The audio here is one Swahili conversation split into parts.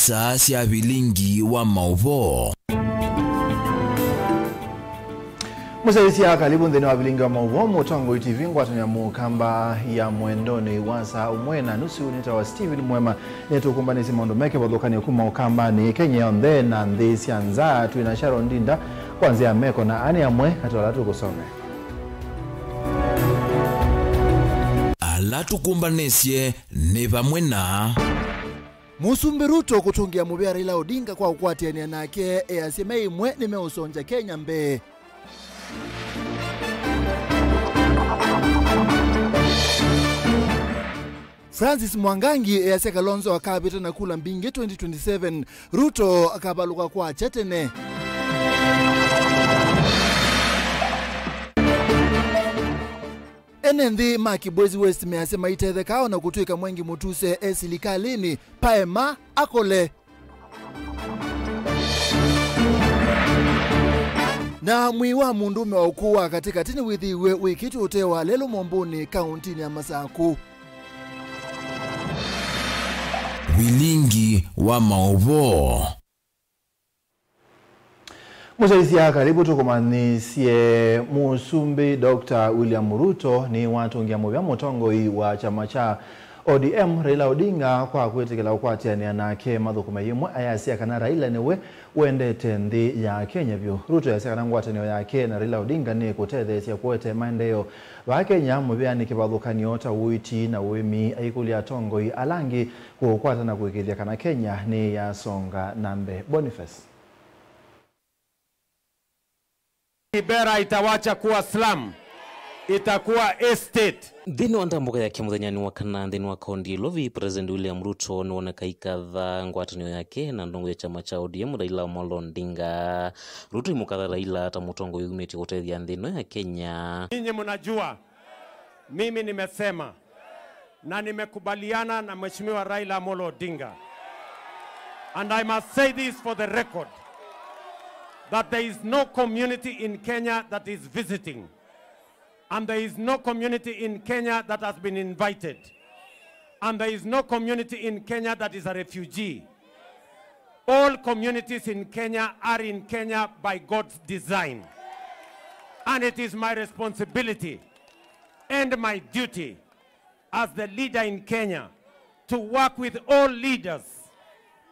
Nisa sia vilingi wa mauvo. Musaisia karibu ndeni wa vilingi wa mauvo Mutongo TV ngwatanya mukamba ya mwendoni wasa umwena nusu unita wa Steven Mwema netu kumbanisi mondo meke badokani kuma ukamba ni Kenya onde na ndesi anza tuina Sharon Ndinda kwanzia meko na ani amwe atolatu kusome. Alatu kumbanesie neva mwena Musumbi Ruto kutungia mubia Raila Odinga kwa ukwatiania nake aseme imwe nimeusonja Kenya mbe. Francis Mwangangi ase Kalonzo akabita na kula mbingi 2027 Ruto akabaluka kwa chetene. Enendi Makibwezi West measema itethekao na kutuika mwengi mutuse esilikalini paema akole. Na mwiwa mundume wa ukuwa katika tini withiwe wikitu utewa lelo Momboni kauntini ya Masaku. Vilingi wa mauvo. Musaisia karibu tukumanisie Musumbi Dr. William Ruto ni watungia mubia Mutongo wa chama cha ODM Raila Odinga kwa kwetekela ukwatiania nake mathukuma yimwe ayasia kana Raila niwe wendete nthi ya Kenya vyo. Ruto yasia kana ngwatanio yake na Raila Odinga ni kutethesia kuete maendeleo wa Kenya mubia ni kibathukanio ta uiti na uimi aikulia Tongo alangi kukwata na kuikithia kana Kenya ni ya songa nambe. Boniface Kibera itawacha kuwa slum, itakuwa estate. Dhini wandambuka ya kimuthanyani wa kana dhini wa kaundi lovi President William Ruto nuoneka ikatha ngwatanio yake na ndongo ya chama cha ODM Raila Amolo Odinga. Ruto imukatha Raila hata Mutongo yumeti kutethia dhino ya Kenya. Ninyi mnajua mimi nimesema na nimekubaliana na Mheshimiwa Raila Amolo Odinga, and I must say this for the record, that there is no community in Kenya that is visiting, and there is no community in Kenya that has been invited, and there is no community in Kenya that is a refugee. All communities in Kenya are in Kenya by God's design, and it is my responsibility and my duty as the leader in Kenya to work with all leaders,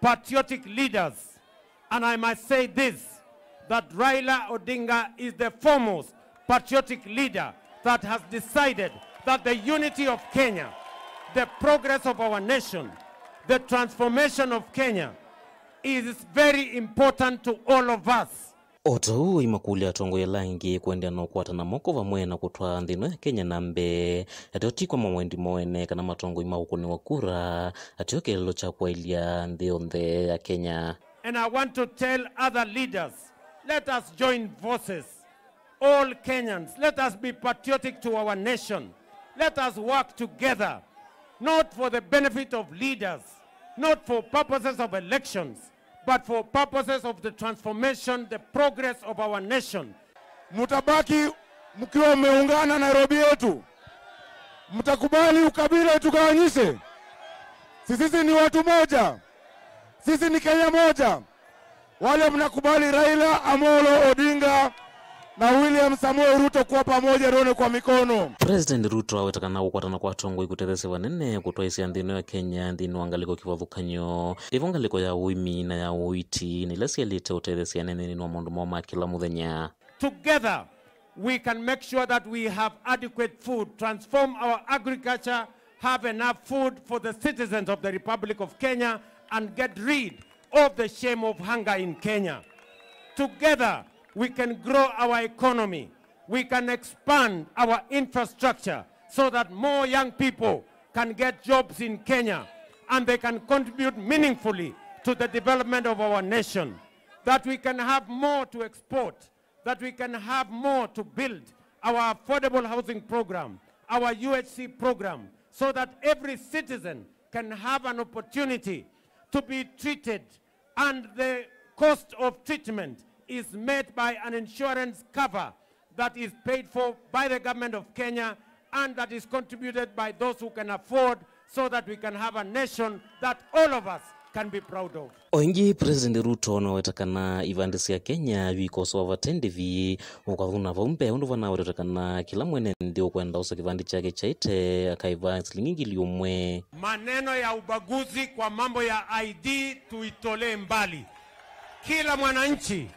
patriotic leaders, and I must say this, that Raila Odinga is the foremost patriotic leader that has decided that the unity of Kenya, the progress of our nation, the transformation of Kenya is very important to all of us. Oto imakulia Tongo ya langi kuendea na ukwata na moko wa mwena kutwa ndino ya Kenya nambe. Ati kwa mamwendi mwene kana matongo imahukuni wakura. Ati oke lilo chakwa ilia ndionde ya Kenya. And I want to tell other leaders, let us join forces. All Kenyans, let us be patriotic to our nation. Let us work together, not for the benefit of leaders, not for purposes of elections, but for purposes of the transformation, the progress of our nation. Mutabaki mkiwa mmeungana Nairobi yetu. Mtakubali ukabila tukawanyishe. Sisi ni watu moja. Sisi ni Kenya moja. Wale mnakubali Raila Amolo Odinga na William Samoei Ruto kwa pamoja rone kwa mikono. President Ruto awetakana kukwatana kwa Tongo ikutethese wanene kutoisia ndino ya Kenya ndino angaliko kivathukanyo. Ivongaliko ya uimi na ya uiti nilesi alite utethesia nene nino mondo moma kila muthenya. Together we can make sure that we have adequate food, transform our agriculture, have enough food for the citizens of the Republic of Kenya, and get rid of the shame of hunger in Kenya. Together, we can grow our economy. We can expand our infrastructure so that more young people can get jobs in Kenya and they can contribute meaningfully to the development of our nation. That we can have more to export, that we can have more to build our affordable housing program, our UHC program, so that every citizen can have an opportunity to be treated, and the cost of treatment is made by an insurance cover that is paid for by the government of Kenya and that is contributed by those who can afford, so that we can have a nation that all of us can be proud of. Oingi President Ruto na wetakana ivandisi ya Kenya vikoso wavatendivi ukavuna vumbe undu vana wetakana kila mwene ndio kwenda usa kivandi chake chaite akaiva silingi liumwe. Maneno ya ubaguzi kwa mambo ya ID tuitole mbali. Kila mwananchi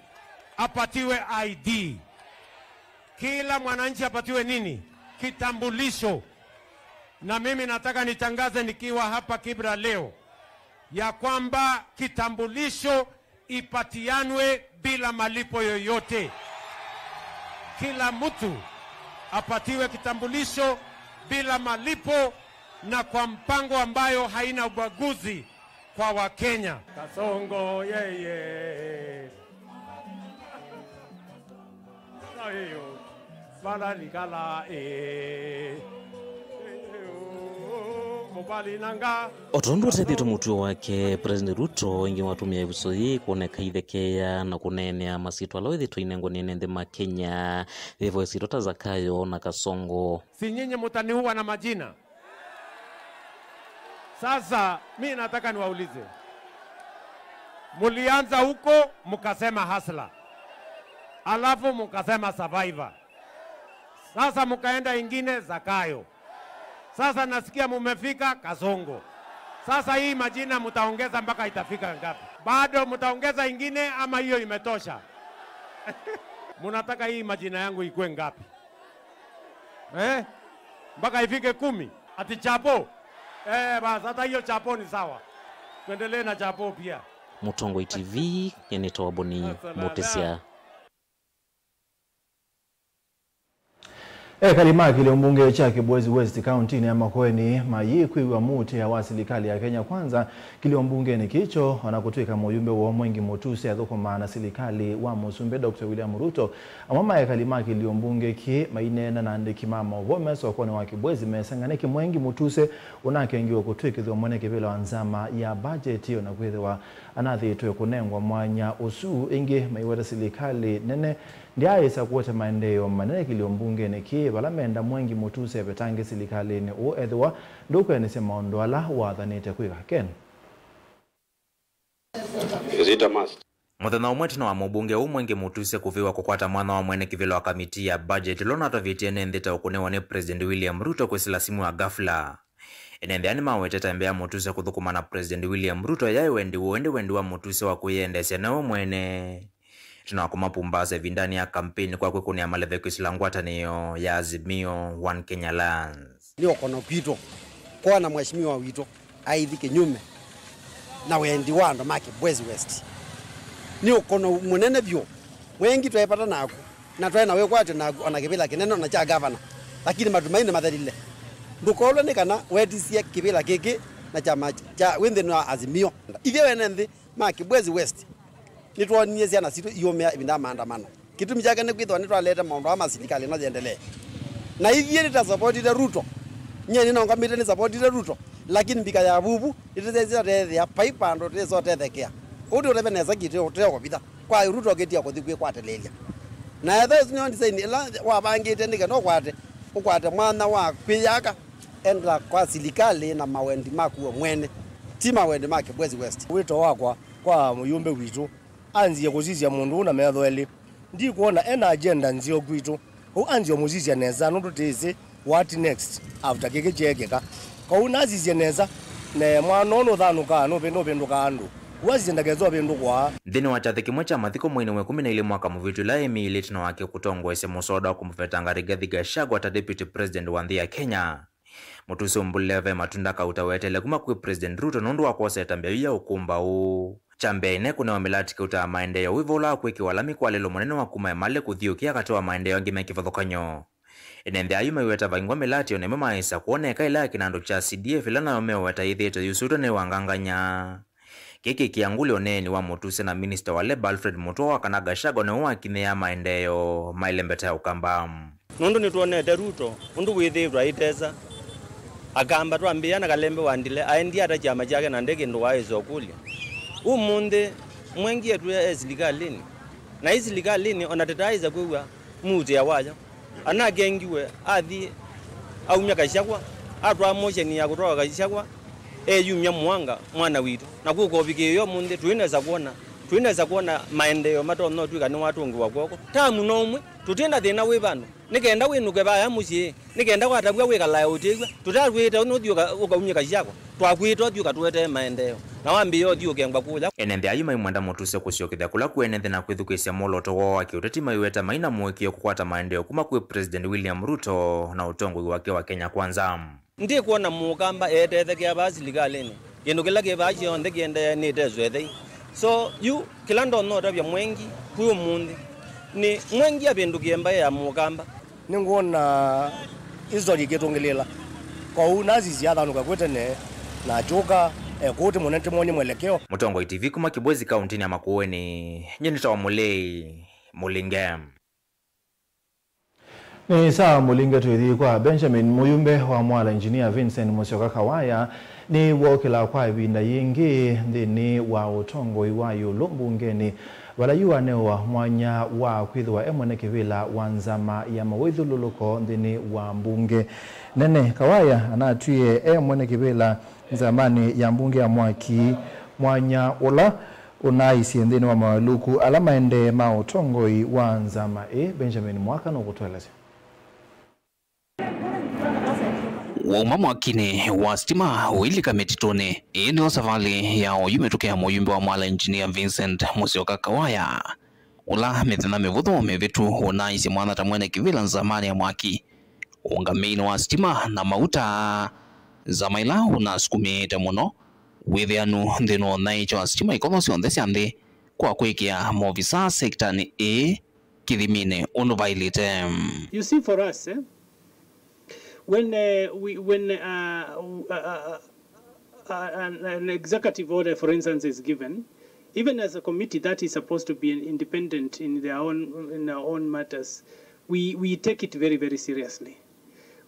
apatiwe ID. Kila mwananchi apatiwe nini? Kitambulisho. Na mimi nataka nitangaze nikiwa hapa Kibra leo ya kwamba kitambulisho ipatianwe bila malipo yoyote. Kila mtu apatiwe kitambulisho bila malipo na kwa mpango ambayo haina ubaguzi kwa Wakenya. Kasongo yeye. Ayo. Bala nikala Otondo tete mutu wake President Ruto ingi watumia ibusoi kuoneka ithekea na kunenea masito aloithi tuinengo nenende ma Kenya hivyo sitota Zakayo na Kasongo. Si nyinyi mutaniua na majina. Sasa mimi nataka niwaulize. Mulianza huko mukasema hasla. Alafu mukasema survivor. Sasa mukaenda ingine Zakayo. Sasa nasikia mumefika Kasongo. Sasa hii majina mutaongeza mpaka itafika ngapi? Bado mutaongeza ingine ama hiyo imetosha? Munataka hii majina yangu ikue ngapi? Mpaka ifike 10? Ati Chapo? Basi hata hiyo Chapo ni sawa. Tuendelee na Chapo pia. Mutongo TV yenitoa Boni Motesia. Kalima kile mbunge cha Kibwezi West County ni Makueni mayikwi wa mute ya serikali ya Kenya Kwanza kile mbunge ni kicho wanakutwika mujumbe wa Mwengi Mutuse athukuma na serikali wa Musumbe Dr. William Ruto amama ya kalima kile mbunge ki mainena na ndiki mama Gomez wakone wa Kibwezi mesanganeki Mwengi Mutuse unakengiwa kutwikithwa mweneke vile wanzama ya budget hiyo na kwethwa anathitwe kunengwa mwanya usu ingi maiweta serikali nene ndiye sakuote maendeleo manene kilio mbunge neki balamenda Mwengi Mutuse betange serikali ni oethwa nduko ni sema ondwala wathanite kwiga ken. Is it a must? Muthenya umwe tino wa mubunge Mwengi Mutuse kuviwa kukwata mwana wa mwene kivilo wa kamiti ya budget lona tovitiene nthita ukunewa ni President William Ruto kwesila simu ya ghafla. Enendeani maweteta mbea Mutuse kuthukuma na President William Ruto yae wendi wa Mutuse wa kuyendesya na mwene. Tunawakuma Pumbase vindani ya kampeni kwa kwekunia maleve kusilangwata niyo ya Azimio One Kenya Lands. Niyo kono kwito, kwa na mweshimiwa wito, aidhike nyume na wendi wando maki Bwezi West. Niyo kono munene vyo, mwengi tuwaipata naku, na tuwae na wekwate na anakibila kineno na cha governor, lakini matumaini mathalile. Ndukolo ni kana wedisia kibila kiki na chama cha wendeni wa Azimio. Ivyo wenenthi maki Bwezi West. Nitwa siana situ yomea ibinda maandamano. Kitu mchake ni kwithwa nitwaleta maondo ama serikali na ziendelee. Na hivi nita support ile Ruto. Nyeni na ngamite ni support ile Ruto. Lakini mbika ya bubu itezeza tethe ya pipe ando tezo tethekea. Uti ureveneza kitu uteko bita. Kwa Ruto getia ko thikwe kwatelelia. Na others ni design la wa bangite ndike no kwate mwana wa kwiyaka endla kwa serikali na mawendi makuwa mwene. Tima wendi make Bwezi West. Wito wakwa kwa muyumbe witu anziye kuzizia mundu na methweli ndi kuona ena agenda nzio kwitu hu anziyo muzizia neza nundu tese what next after keke chegeka kwa unazizia neza ne mwanono thanuka no penduka andu wazenda gezo pendu kwa Thini wachathe kimwe cha mathiko mwini we 12 mwaka muvitu la Emily tino wake kutongwa ese musoda kumfetanga Rigathi Gachagua ta deputy president wa ya Kenya. Mutuse mbuleve matunda kautawetele kuma kwa President Ruto nundu wakose tambia ukumba u Chambene kuna wamelati kuta maendeleo wivola kweki walami kwa lelo moneno wa kuma emale kuthiukia katoa maendeleo ngime kifadhokanyo. Enende ayume weta vaingwa melati oneme maisa kuoneka ila kinando cha CDF ilana yomeweta ithito yusuto ne wanganganya. Kiki kianguli oneni wa Mutuse na minister wa Leba Alfred Mutua kana Gachagua ne wa kinea maendeleo mailembeta ya ukambamu. Nundu nituonete Ruto undu withivra iteza akamba twambia na kalembe wandile aendi ata chama chake na ndege ndo waezo kulia. Umunde Mwengi yetu ya serikali na hii serikali onatetaiza kwa muzi ya waja anagengiwe athi au Gachagua atwa motion ya kutoka Gachagua yumya mwanga mwana witu na kuko bikiyo munde twinaweza kuona maendeleo matono twika ni watu wengi wakoko tamu nomwe tutenda thina we bano nikenda winuke baya mucie nikenda kwatabwa wikala utigwa tutatwita no thioka ukaumyika ciakwa twakwita thioka twete maendeleo na wambio thioke ngwa kula enende ayuma imwenda mutuse kuciokithia kula kuenende na kwithukisia moloto wa kiuteti maiweta maina mwekio kukwata maendeleo kuma kwi President William Ruto na utongoi wake wa Kenya Kwanza. Ndi kuona mukamba etete kia basi ligalini kindu kila kibaji onde kiende ni tezwethe so you kilando no tabia mwengi kuyo mundi ni mwengi abindu kiemba ya mukamba ninguona history ketongelela kwa unazi ziada nuka kwetene na joka kuti munente mwoni mwelekeo Mutongoi TV kuma Kibwezi kaunti ya Makueni nyenita wa Mulei Mulingam. Ni saa mulinga tuithi kwa Benjamin Muyumbe wa mwala engineer Vincent Musyoka Kawaya ni wokila kwa ibinda yingi ndini wa utongoi wa yulumbungeni walayua newa mwanya wa kwithwa emwene kivila wanzama ya mawithululuko ndini wa mbunge nene Kawaya anatuye emwene kivila zamani ya mbunge ya mwaki mwanya ula unaisi ndini wa mawaluku alama ende mautongoi wa nzama Benjamin Mwaka no kutueleza Wauma mwakine wa stima uilika metitone ino safali ya oyumetokea Muyumbe wa mwala engineer Vincent Musyoka Kawaya ula methana mevutho mevetu unaisi mwana tamwene kivila nzamani ya mwaki ungamini wa stima na mauta zamaila unasukumite muno withianu ndino naicho wa stima ikonosi ondesi ande kwa kwekia movisa sektani kithimine unuvailite. You see, for us, when an executive order, for instance, is given, even as a committee that is supposed to be independent in our own matters, we take it very, very seriously.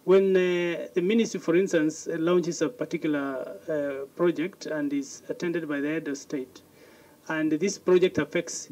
When the ministry, for instance, launches a particular project and is attended by the head of state, and this project affects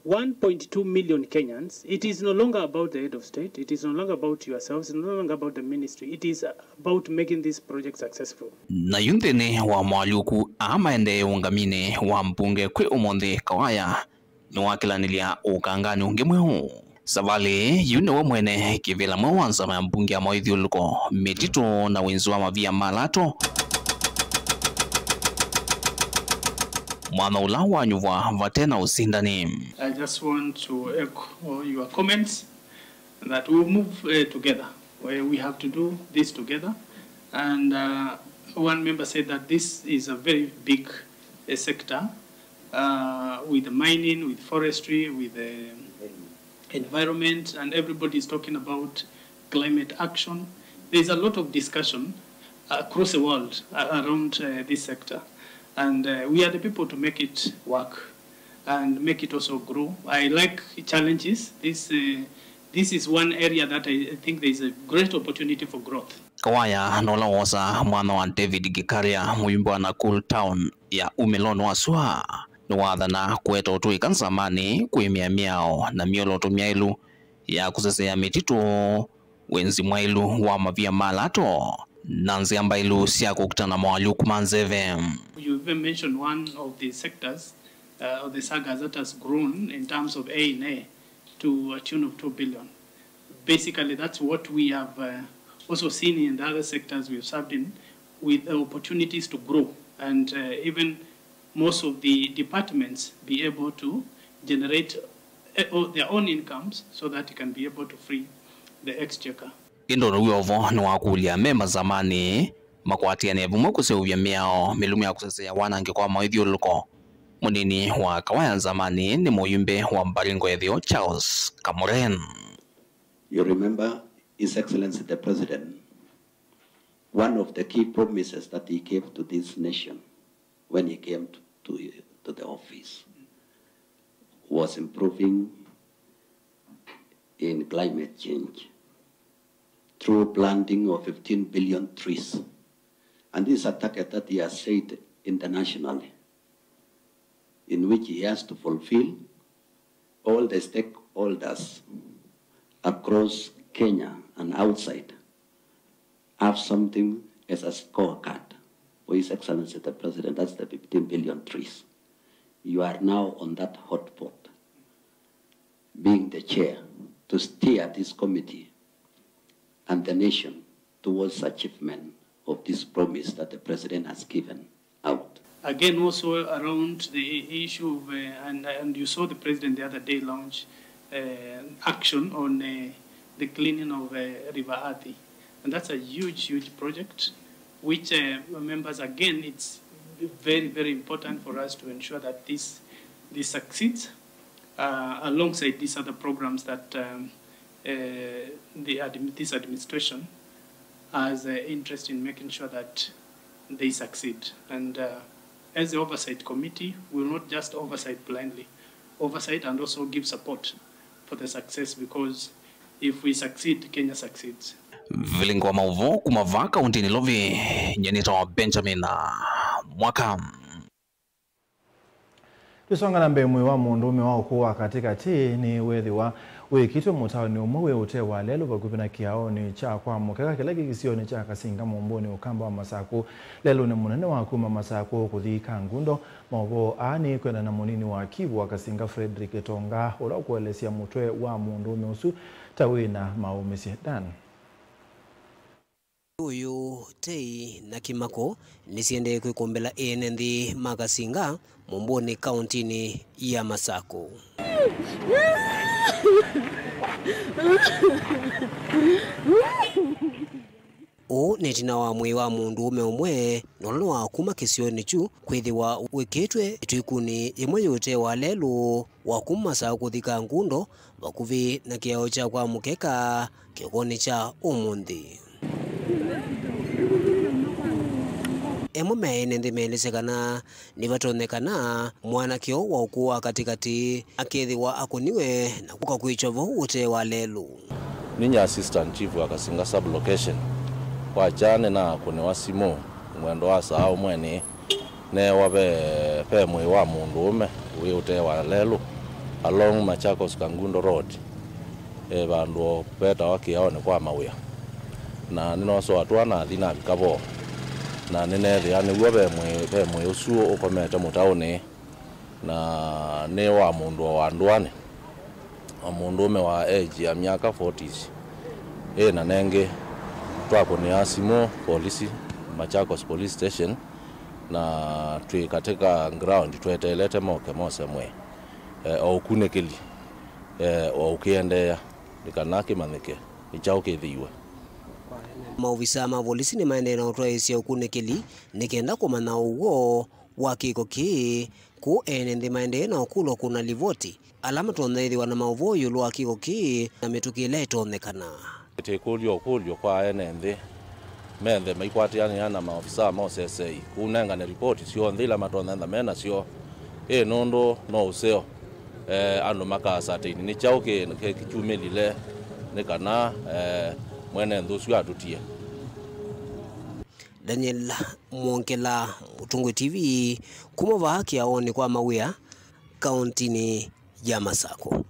1.2 million Kenyans, it is no longer about the head of state, it is no longer about yourselves, it's no longer about the ministry, it is about making this project successful. Na yundene wa mwaluku amaende ungamine wa mbunge kwe umonde Kawaya ni wakilanilia ukangani ungemwehu. Savale yune wa mwene kivila mwanza ya mbunge ya mawithiuluko metito na wenzu wa mavia malato mwana ula wa nyuwa vatena usindani. I just want to echo your comments that we will move together. We have to do this together. And one member said that this is a very big sector with mining, with forestry, with environment, and everybody is talking about climate action. There's a lot of discussion across the world around this sector. And we are the people to make it work and make it also grow. I like challenges. This is one area that I think there is a great opportunity for growth. Kawaya nola wosa mwana wa David Gikaria Muyumbe na Cool Town ya Umelon wasua nuwadhana kuweta utui kansamani kuimia miao na mioloto miailu ya kusesea mitito wenzi mwailu wa mavia malato nanzi ambailu siya kukutana mwaluku manzeve. You even mentioned one of the sectors of the sagas that has grown in terms of A&A to a tune of 2 billion. Basically, that's what we have also seen in the other sectors we have served in, with opportunities to grow and even most of the departments be able to generate their own incomes so that they can be able to free the exchequer. Indoro uyovo ni wakulia mema zamani makwatia nevu mwakuse uvya miao milumu ya kusesea wanange kwa mawithiuluko. Munini wa Kawaya zamani ni Muyumbe wa Mbaringo Edhio Charles Kamuren. You remember His Excellency the President, one of the key promises that he gave to this nation when he came to the office was improving in climate change through planting of 15 billion trees. And this is a target that he has set internationally, in which he has to fulfill. All the stakeholders across Kenya and outside have something as a scorecard for His Excellency the President, that's the 15 billion trees. You are now on that hot pot, being the chair, to steer this committee and the nation towards achievement of this promise that the President has given out. Again, also around the issue of, and you saw the President the other day launch action on the cleaning of River Athi. And that's a huge, huge project, which members, again, it's very, very important for us to ensure that this succeeds, alongside these other programs that this administration has interest in making sure that they succeed. And as the Oversight Committee, we will not just oversight blindly, oversight and also give support for the success, because if we succeed, Kenya succeeds. Vilingwa mauvo kumavaka untini lovi nyenito Benjamin Mwaka. Tusonga na mbemwe wa mundume wa ukuwa katika ni wethi wa wikitwe mutawani umwe ute wa lelo bakupina kiaoni cha kwa mukeka kileki kisioni cha kasinga mumboni ukamba wa Masaku lelo ni munene wa kuma Masaku kuthika ngundo mauvo ani kwenda na munini wa Kivu wa kasinga Frederick Tonga ula kuelesia mutwe wa mundume usu tawina maumisi Dan. Uyu tei na Kimako nisiende kuikombela enendi Magasinga mumboni kauntini ya Masaku. O netina wa mwe wa mundu umwe nolo wa kuma kisioni chu kwithiwa wikitwe tuikuni imwe yote wa lelo wa kuma Masaku kuthika ngundo bakuvi na kiao cha kwa mukeka kikoni cha umundi. Emo mene ndimeelesekana nivatonekana mwana kio wa ukuwa katikati akithiwa akuniwe na kuka kuichovo ute wa lelu. Ninya assistant chief wa Kasinga sub location kwa jane na kune wa Simo mwendo wa sao mwene ne wabe pe mwe wa mundu ume ute wa lelu along Machakos Kangundo Road bandu peta wakiaone kwa mawia na ninoso watwana thina bikabo na nene yani gwe mwe usuo ukomete mutaone na ne wa mundu wa ndwane mundu ume wa age ya miaka 40s na nenge twako ni Asimo polisi Machakos police station na tui katika ground twetelete moke mose mwe au kunekeli au kiendea nikanaki manike ichauke thiwe. Maofisa ma polisi ni maendeleo utoesia ukunekeli nikenda kumana uwo wa kiko ki ku enende maendeleo kulo kuna livoti alama tuonethiwa na mauvo yulu wa kiko ki na metukile tonekana tekulio kwa enende mende maikwatiana na maofisa ma CSA kunenga na report sio ndila matonenda mena sio nondo no useo ando makasa tini ni chauke kichumelile nikana mwene ndusu atutie. Daniel Mwonkela, Utungwe TV, kumova haki aoni kwa mawia kauntini ya Masako.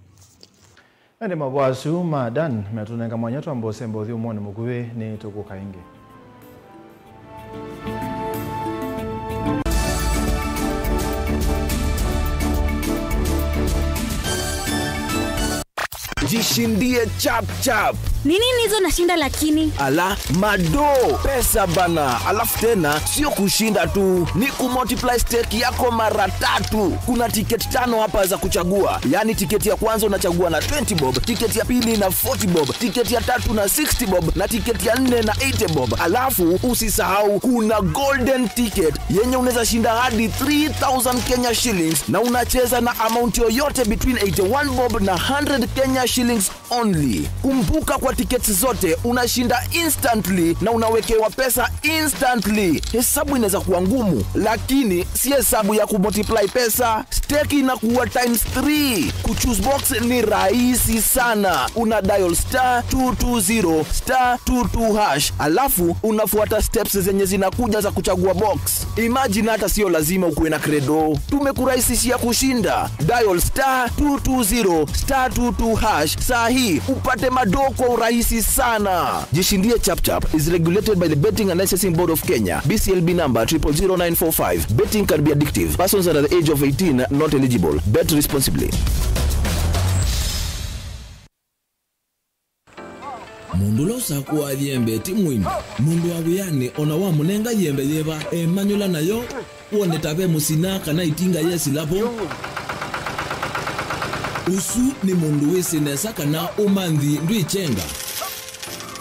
Ende mabwasu madan metunenga mwanyetu ambose mbothi umone mukuwe ni tukukaingi. Jishindie chap chap. Nini nizo nashinda lakini? Ala, mado, pesa bana. Alafu tena, sio kushinda tu. Ni kumultiply stake yako mara 3. Kuna tiketi 5 hapa za kuchagua. Yani tiketi ya kwanza unachagua na 20 bob, tiketi ya pili na 40 bob, tiketi ya 3 na 60 bob, na tiketi ya 4 na 80 bob. Alafu, usisahau kuna golden ticket yenye unaweza shinda hadi 3000 Kenya shillings na unacheza na amount yoyote between 81 bob na 100 Kenya shillings only. Kumbuka kwa tickets zote unashinda instantly na unawekewa pesa instantly. Hesabu inaweza kuwa ngumu, lakini si hesabu ya kumultiply pesa. Stake inakuwa times 3. Kuchoose box ni rahisi sana. Una dial *220 *22#, alafu unafuata steps zenye zinakuja za kuchagua box. Imagine hata sio lazima ukuwe na credo. Tumekurahisishia kushinda. Dial *220 *22# Bash saa hii upate madoo kwa urahisi sana. Jishindie Chapchap is regulated by the Betting and Licensing Board of Kenya. BCLB number 000945. Betting can be addictive. Persons under the age of 18 not eligible. Bet responsibly. Mundu lo sakuwa yembe timwini. Mundu awiyane ona wa munenga yembe yeba. Manyula nayo uone tabe musina kana itinga yesi lapo. Usu ni mundu wese nesa kana umandhi ndwichenga.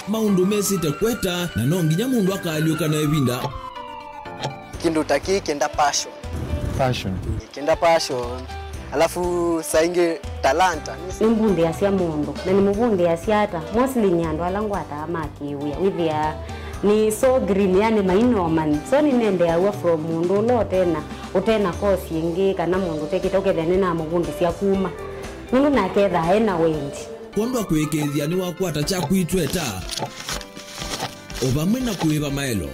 Maundu mesi tekweta na nonginya mundu akaliuka na ebinda. Kindu taki kenda passion. Passion. Kenda passion. Alafu sainge talanta. Nimbundi asia mundu na nimubundi asiata mostly nyando alangu atamakiwia withia ni so green yani maino man so ni nende awa from mundu lo tena utena kosi ingi kana mundu tekitoke tene na mubundi sia kuma mundu na ketha ena wendi kondo kwekethia ni wakwata cha kuitweta obamwena kuiba maelo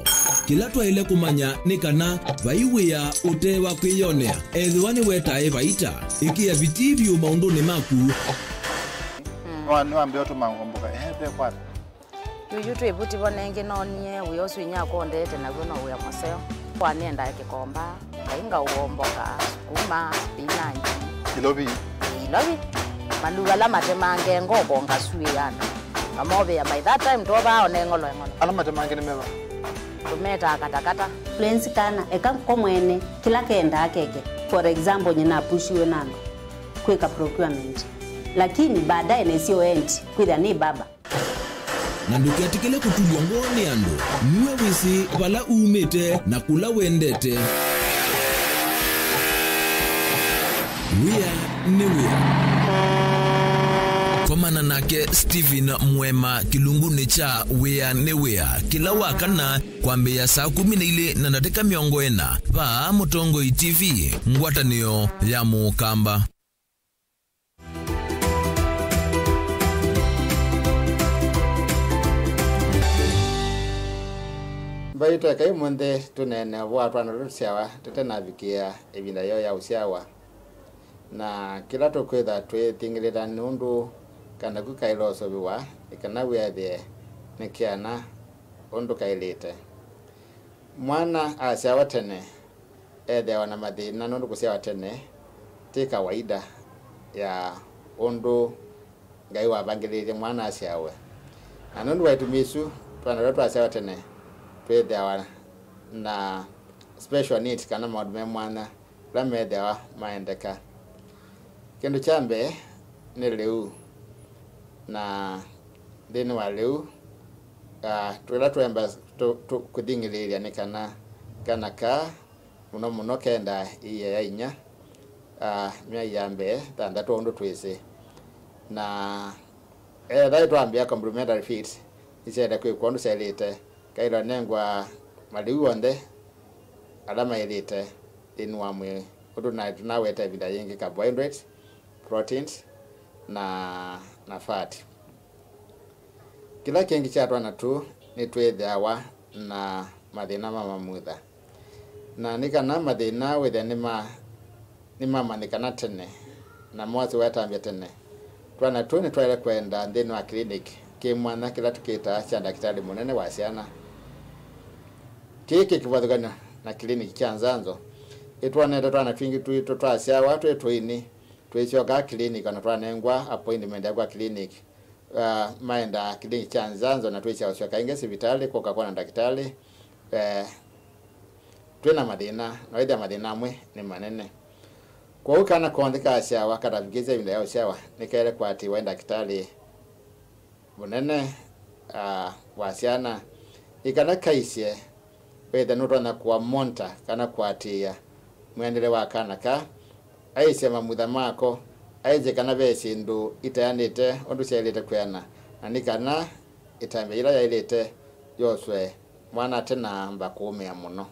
kila twaile kumanya ni kana vaiwia utewa kwiyonea ethwani wetae vaita ikia vitivyo maunduni maku Niwaambia tu mangomboka pe kwa yutu ebuti bonenge nonye uyosu inyako ndete na gona uya maseo kwa nenda kikomba kainga uomboka kuma spinach ilobi maluga la matemange ngobo ngasue yana amobe ya by that time toba onengolo ngolo ala matemange ni meva tumeta katakata fluency kana eka komwene kila kenda akeke for example nyina pushiwe nando kweka procurement lakini baadaye nesio end kwitha ni baba na ndukiatikile kutulwa ngoni ando niwe wisi wala umete na kula wendete wia komana nake Steven Mwema kilunguni cha wea newea kila wakana kwambia saa 12 na nateka miongo ena pa Mutongo TV ngwatanio ya Mukamba. Baita kai munde tunene watu anarushawa tutenavikia ebinda yo ya ushawa na kila tokwetha twithingirira nundu kana gukailoso biwa ikana wethe nikiana undu kailite mwana ashawa tene ethe wana mathina nundu kushawa tene ti kawaida ya undu ngai wabangiririe mwana ashawe na nundu waitumisu twanarotwa ashawa tene twethewa na special needs kana maundu me mwana ramethewa maendeka kindu chambe ni liu na thini wa liu twila twemba kuthingiriria ni kana ka muno kenda iye ya inya mia yambe thandatu undu twisi na thai twambia complementary feeds isenda kwi kondu selite kaira nengwa maliu onde alama ilite thini wa mwi undu na tunaweta vinda yingi carbohydrates proteins na fat kila kingi cha twana tu ni twethawa na mathina mamamutha na nikana mathina wethe ni mamanikana tene na mwasi wetambia tene twana tu ni twele kwenda thini wa clinic kimwana kila tukita cha daktari munene wa ciana kiki kivathugana na clinic cha Nzanzo itwanete twana twingi tu twasya watu etwini twechoka clinic na twanengwa appointment ya clinic maenda clinic cha Nzanzo na twecha kainge hospitali kwa kwa na daktari twena madina na wetha madina amwe ni manene kwa ukana kuandika asya wakata vigize ibinda ya ushawa nikaele kwa ati wenda daktari munene wasiana ikana kaisye wetha nutona kwa monta kana kwa atia mwendele wa kana ka aisya mamutha mako aije kana besindu itayanite ondu cyelite kwena na nikana itambe ila yailite yoswe mwana tena mbakumia muno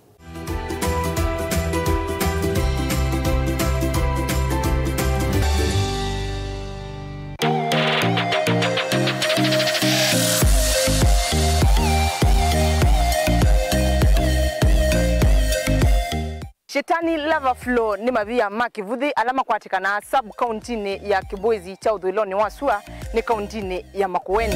Shetani lava flow ni mavia makivuthi alama kwatikana sub county ya Kibwezi cha Udhiloni wa Sua ni county ya Makueni.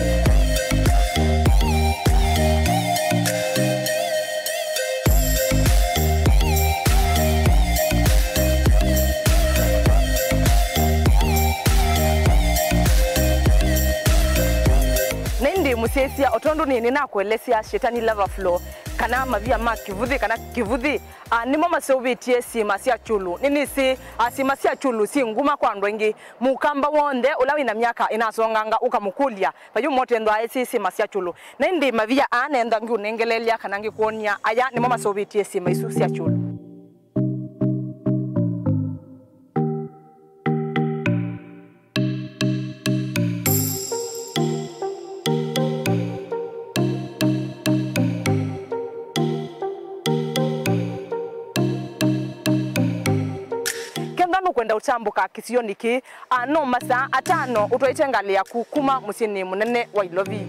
Nindi musesia otondo ni nina kuelesia Shetani lava flow kana mavia makivuthi kana kivuthi ni mama sobetie sima sia chulu nini si sima sia chulu si nguma kwa ndwengi mukamba wonde ulawi na miaka inasonganga ukamukulia bayu motendo aisi sima sia chulu nindi mavia anenda ngi unengelelia kana ngi kuonia aya ni mama sobetie sima isu sia chulu. Kwenda utambuka kisioni ki no masa atano utoitengalia kukuma musini munene wa Ilovi.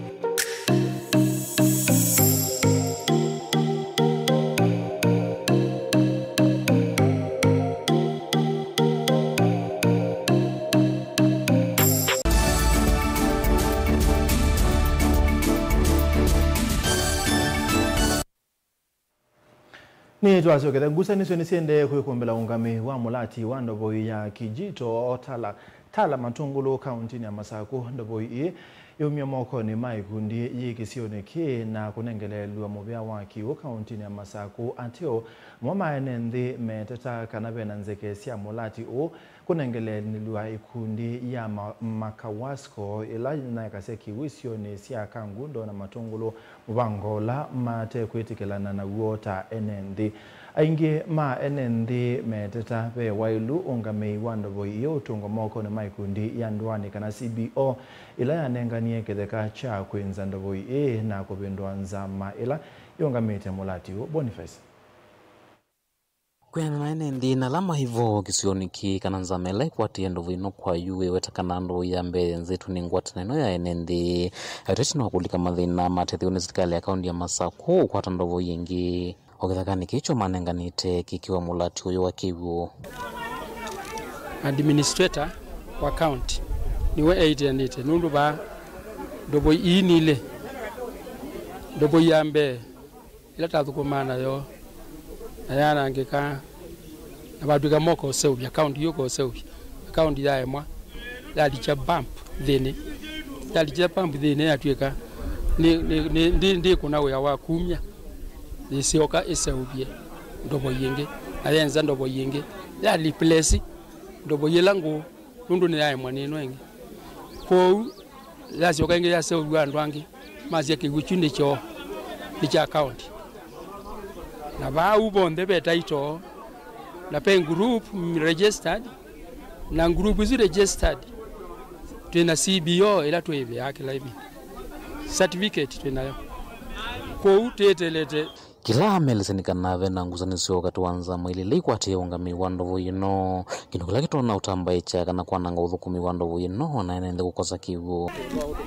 Ni twasoketha ngusanisho nisiende kwikumbila ungami wa mulati wa ndovoi ya Kijito tala Matungulu kaunti ya Masaku ndovoi yumya moko ni maikundi yikisione ki na kunengelelwa muvya waki wa kaunti ya Masaku atio mwamaene nthi meteta kanavena nzeke sia mulati o kunengelelwa ikundi ya Makawasko ila naikase kiwisione sia Kangundo na Matungulu mubangola mate kwitikelana na uota enenthi aingi ma enenthi meteta ve wailu ungamei wandovoi iyo utungo moko ni maikundi ya ndwani kana CBO ila yanenganie ketheka cha kwenza ndovoi na kupindwa nzama ila yongamete mulati o Boniface. Kwena enenthi na lama hivo kisioni ki kana nzamela ikwati ndovoi no kwa yuwe wetakana ndo ya mbe nzetu ni ngwata neno ya enenthi atechino wakulika mathina matethio ni serikali ya kaunti ya Masaku kwata ndovoi yengi okethakani kicho manenganite kikiwa mulati uyo wa kiwu. Administrator wa county niwe 8 nundu ba ndovoi inile ndovoi yambe ila tathukumana yo ayana angika abatuka moko seubya county yoko seubya county ya emwa yalicha bump thini atuika ndi kuna we wa kumya isioka iseubye ndobo yenge ayenza ndobo yenge ya replace ndobo yelangu nundu ni ya emwa nino enge ko yasioka enge ya seubya ndwangi mazi yakiguchunde cho ni cha county na ba ubonde beta ito na pe group registered na group is registered tuna CBO ila tuibe yake la hivi certificate tunayo kwa utetelete kila meleseni kanave na nguzanisio wakati wanza mwilile ikwati ungami wandovu yino kino kila kitona utamba icha kana kwa nanga uthukumi wandovu yino na enende kukosa kivu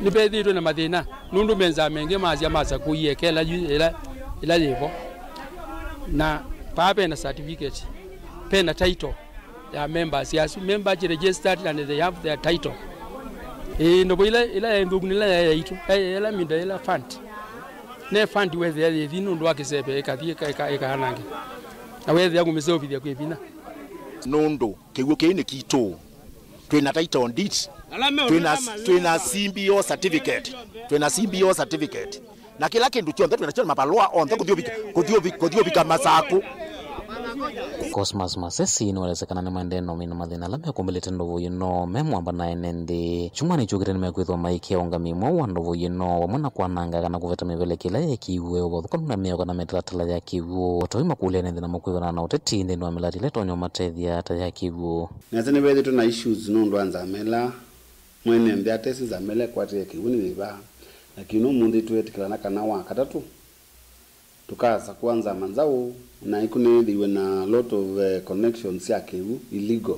nipedhi na mathina nundu menza menge mazi ya masa kuyekela ila yevo na pape na certificate pena title ya members yes members registered and they have their title ndo ila ndugunila ya ito ila minda ila fund ne fund whether ya thino ndo akisebe eka anange na whether ya kumisobi ya kwebina nondo kiwo kene kito twina title deed twina CBO certificate na kila kindu chonde tunachona mabalua onde kuthio Masaku. Cosmas Masesi inawezekana ni maendeno mino mathina lamya kumbelete ndovu yino memwamba na enende chumani chukire nimekwithwa maiki ya ungami mwa wa ndovu yino wamwana kwananga kana kuveta mivele kila ya kiwe wathukanu na meo kana metilatala ya kiwu watoima kule enende na makwithwa na uteti ndeni wa milati leto nyo matethia hata ya kiwu nazane wethi tuna issues nondo anza mela mwene mbya tesi za mele kwate ya kiwu ni viva lakini mundi twetikilana kana wa katatu tukaza kuanza manzao na ikuneliwe na lot of connections yake illegal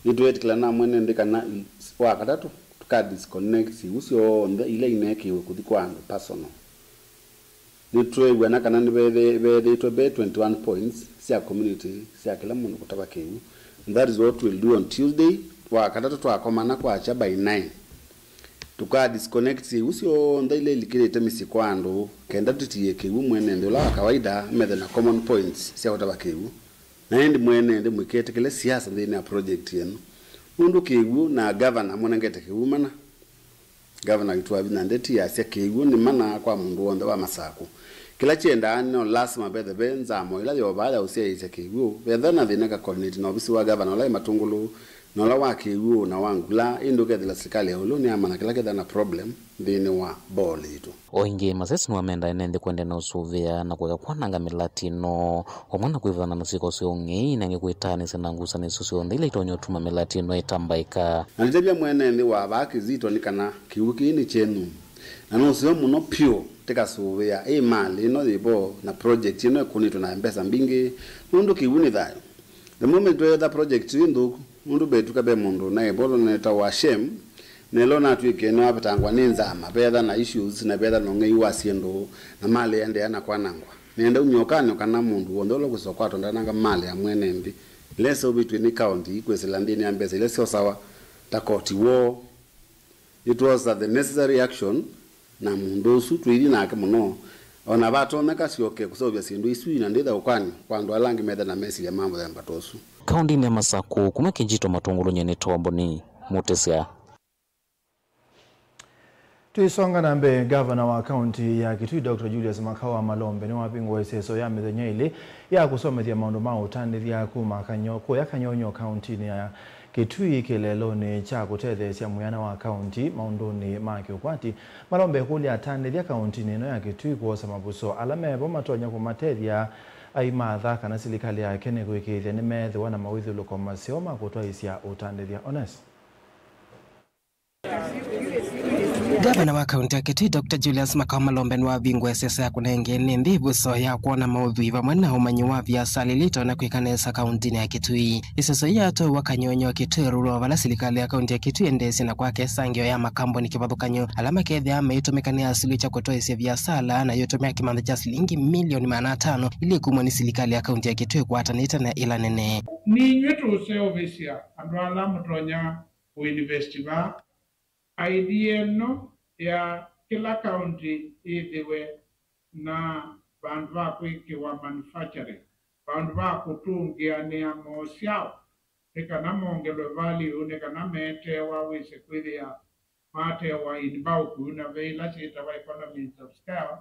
nitwetikilana mwene ndikana wa katatu tuka disconnect usio ile ineke kuthikwa personal nitwe gwana kana ni be to be 21 points sia community sia kila mundu kutaba kiu. And that is what we'll do on Tuesday. Wa katatu twakomana kwa cha by 9. Tuka disconnect usio ndaile likirete misikwandu kenda tutiye kiu mwene ndola kawaida methe na common points sia kutaba kiu. Na endi mwene ndi mwikete kile siasa ndine ya project yenu. Mundu kiu na governor mwanengete kiu mana. Governor itwa binandeti ya sia kiu ni mana kwa mundu wonde wa Masako. Kila chenda no lazima bethe benza mo ila yo bala usia ise kiu. Bethe na dhina ka coordinate na obisi wa governor la matungulu no la wa kiu na wangula indoke de la serikali ya uluni ama na kila kedha na problem dhini wa boli itu. Oingi masesi nuamenda inende kwende na usuvia na kweka kwananga milatino omwana kuivana na siko siongi nange kuitani senangusa ni susio ndile itonyo tuma milatino itambaika. Nalitebia mwene ndi wa baki zito nikana kiuki ini chenu. Na nusio muno pio teka suvia mali ino libo na project ino kuni tuna mbesa mbingi mundu kiuni dhayo. The moment we the project indu mundu betu kabe mundu na ebolo neta wa shem nelo na twike no apatangwa ninzama bedha na issues na bedha no ngai wasiendo na mali ende yana kwanangwa nenda unyokano kana mundu ondolo kusokwato ndananga mali amwene mbi leso between county kweselandini ambese leso sawa takoti wo. It was the necessary action na mundu su twiri na ke muno ona bato naka sioke kusobya sindu isu ina ndida ukwani kwandu alangi medha na mesi ya mambo ya mbatosu. Kaundi ni Masako kuma kijito matungulu nyene tombo ni Mutesia. Tuisonga nambe governor wa county ya Kitui Dr. Julius Makawa Malombe ni wapingwa iseso ya mithenya ile ya kusomethia maundu ma utandithia kuma kanyoko ya kanyonyo county ni ya Kitui kilelo ni cha kutethesia muyana wa county maundu ni maki ukwati Malombe kuli atandithia county nino ya Kitui kuosa mabuso alamebo matonya kumatethia aimatha kana silikali ya kene kuikithia ni methi wana mawithu loko masioma kutoa isia utandithia honest. Gavana wa kaunti ya Kitui Dr. Julius Makawa Malombe wa bingwa sesa ya kunenge ni mbibu so ya kuona maudhui wa mwana umanyi wa vya salilito na kuikanesa kaunti ya Kitui. Iseso ya to wakanyonyo Kitui rulo vala silikali ya kaunti ya Kitui endesi na kwake sangio ya makambo ni kivathukanyo alama kethe ama itumekania asili cha kutoa isia vya sala na yotumia kimantha cha shilingi milioni 500 ili kumwani silikali ya kaunti ya Kitui kuatanita na ila nene. Ni nyetu useo visia andwala mutonya uinvestiba idea no ya kila county ithiwe na bandu ba kwikiwa manufacturing bandu ba kutungia ni amosiao ekana mongelwe value nekana metewa wise kwithia matewa inbau kuna veila sita wa economies of scale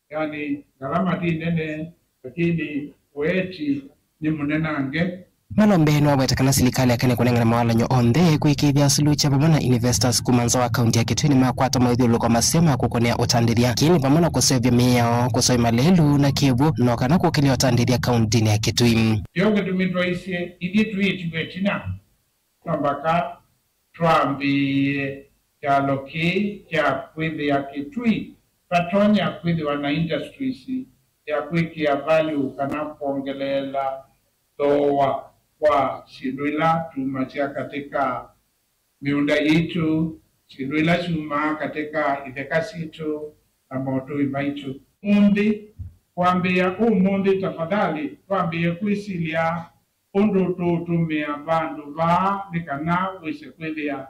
yani gharama ti nene lakini weti ni munenange. Malombe no wetakana silikali akene kunengana mawala nyo onde kuikithia sulucha pamana investors kumanza wa kaunti ya Kitui ni makwata maithulu kwa masema kukonea utandithia kini pamana kusevya miyao kusoi malelu na kivu no kana kukilia utandithia kaunti ya Kitui. Yoke tumitwa isi idi tuiti wetina tambaka tuambi ya loki ya kwidhi ya Kitui patonya kwidhi wana industries ya kwiki ya value kana kuongelela doa kwa shidwila tumatia katika miunda yitu shidwila chuma katika idhekasitu na moto imaitu undi kuambia umundi tafadhali kuambia kuisilia undu tutumia bandu va nikana wisekwithia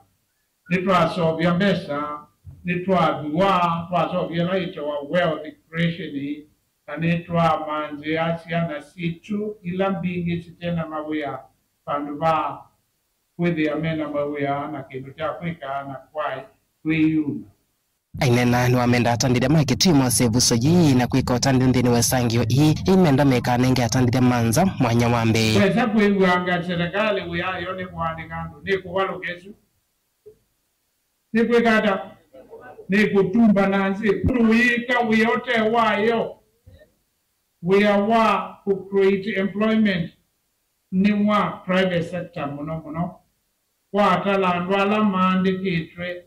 nitwasovya mbesa nitwadua twasovya laito wa wealth creation kanetwa manzi asiana situ ila mbingi sitena mawia pandu ba kwithia mena mawia na kindu cha kwika na kwai kwiyuna. Ainena nuamenda atandithia maketi mwasevu soji na kwika utandithia nthini wesangio hii imenda meka nenge atandithia manza mwanya wambe. Kweza kuiwanga serikali wiyayo ni mwandikandu ni kuwalukesu ni kwikata ni kutumba nanzi kuwika wiyote wayo. We are to create employment ni wa private sector muno kwa atalandu ala maandikitwe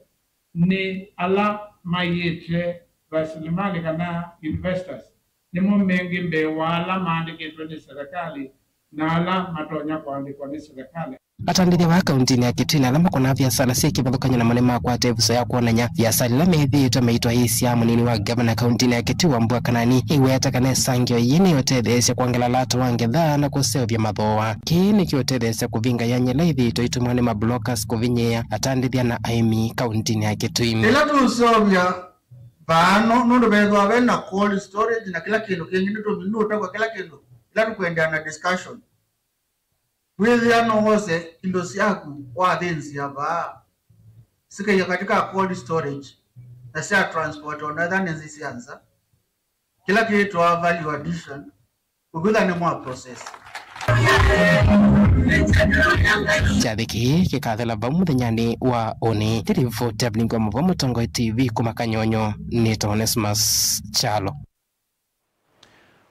ni ala mayete rasilimali kana investors ni mumengi mbewa ala maandikitwe ni serikali na ala matonya kuandikwa ni serikali. atandithia wa kaunti ya Kitui na lama kona biashara cia kibathukanya na manema kwa tevuso ya kuonanya biashara la methitwe meitwa isia munini wa gavana kaunti ya Kitui Wambua Kanani igweta kana sangio yini yotethecia kuongela latu wangetha na kusevya mathoa kini kiotethecia kuvinga yanyela ithitwe itumane mablockers kuvinyia atandithia na aimi kaunti ya Kitui ila tusovya bano nundo bethwa bena cold storage na kila kindu kingine to minuta kwa kila kindu ila tukwenda na discussion withiano wose indo ciaku wathinsi aba sikaya katika cold storage na cia transport onatha nĩ cianza kila kitu wa value addition ukutha ni mwa process Chabiki kikathela bamuthenyani wa oni tirivo tablingo mwa Mutongo TV kumakanyonyo ni Onesmus Chalo.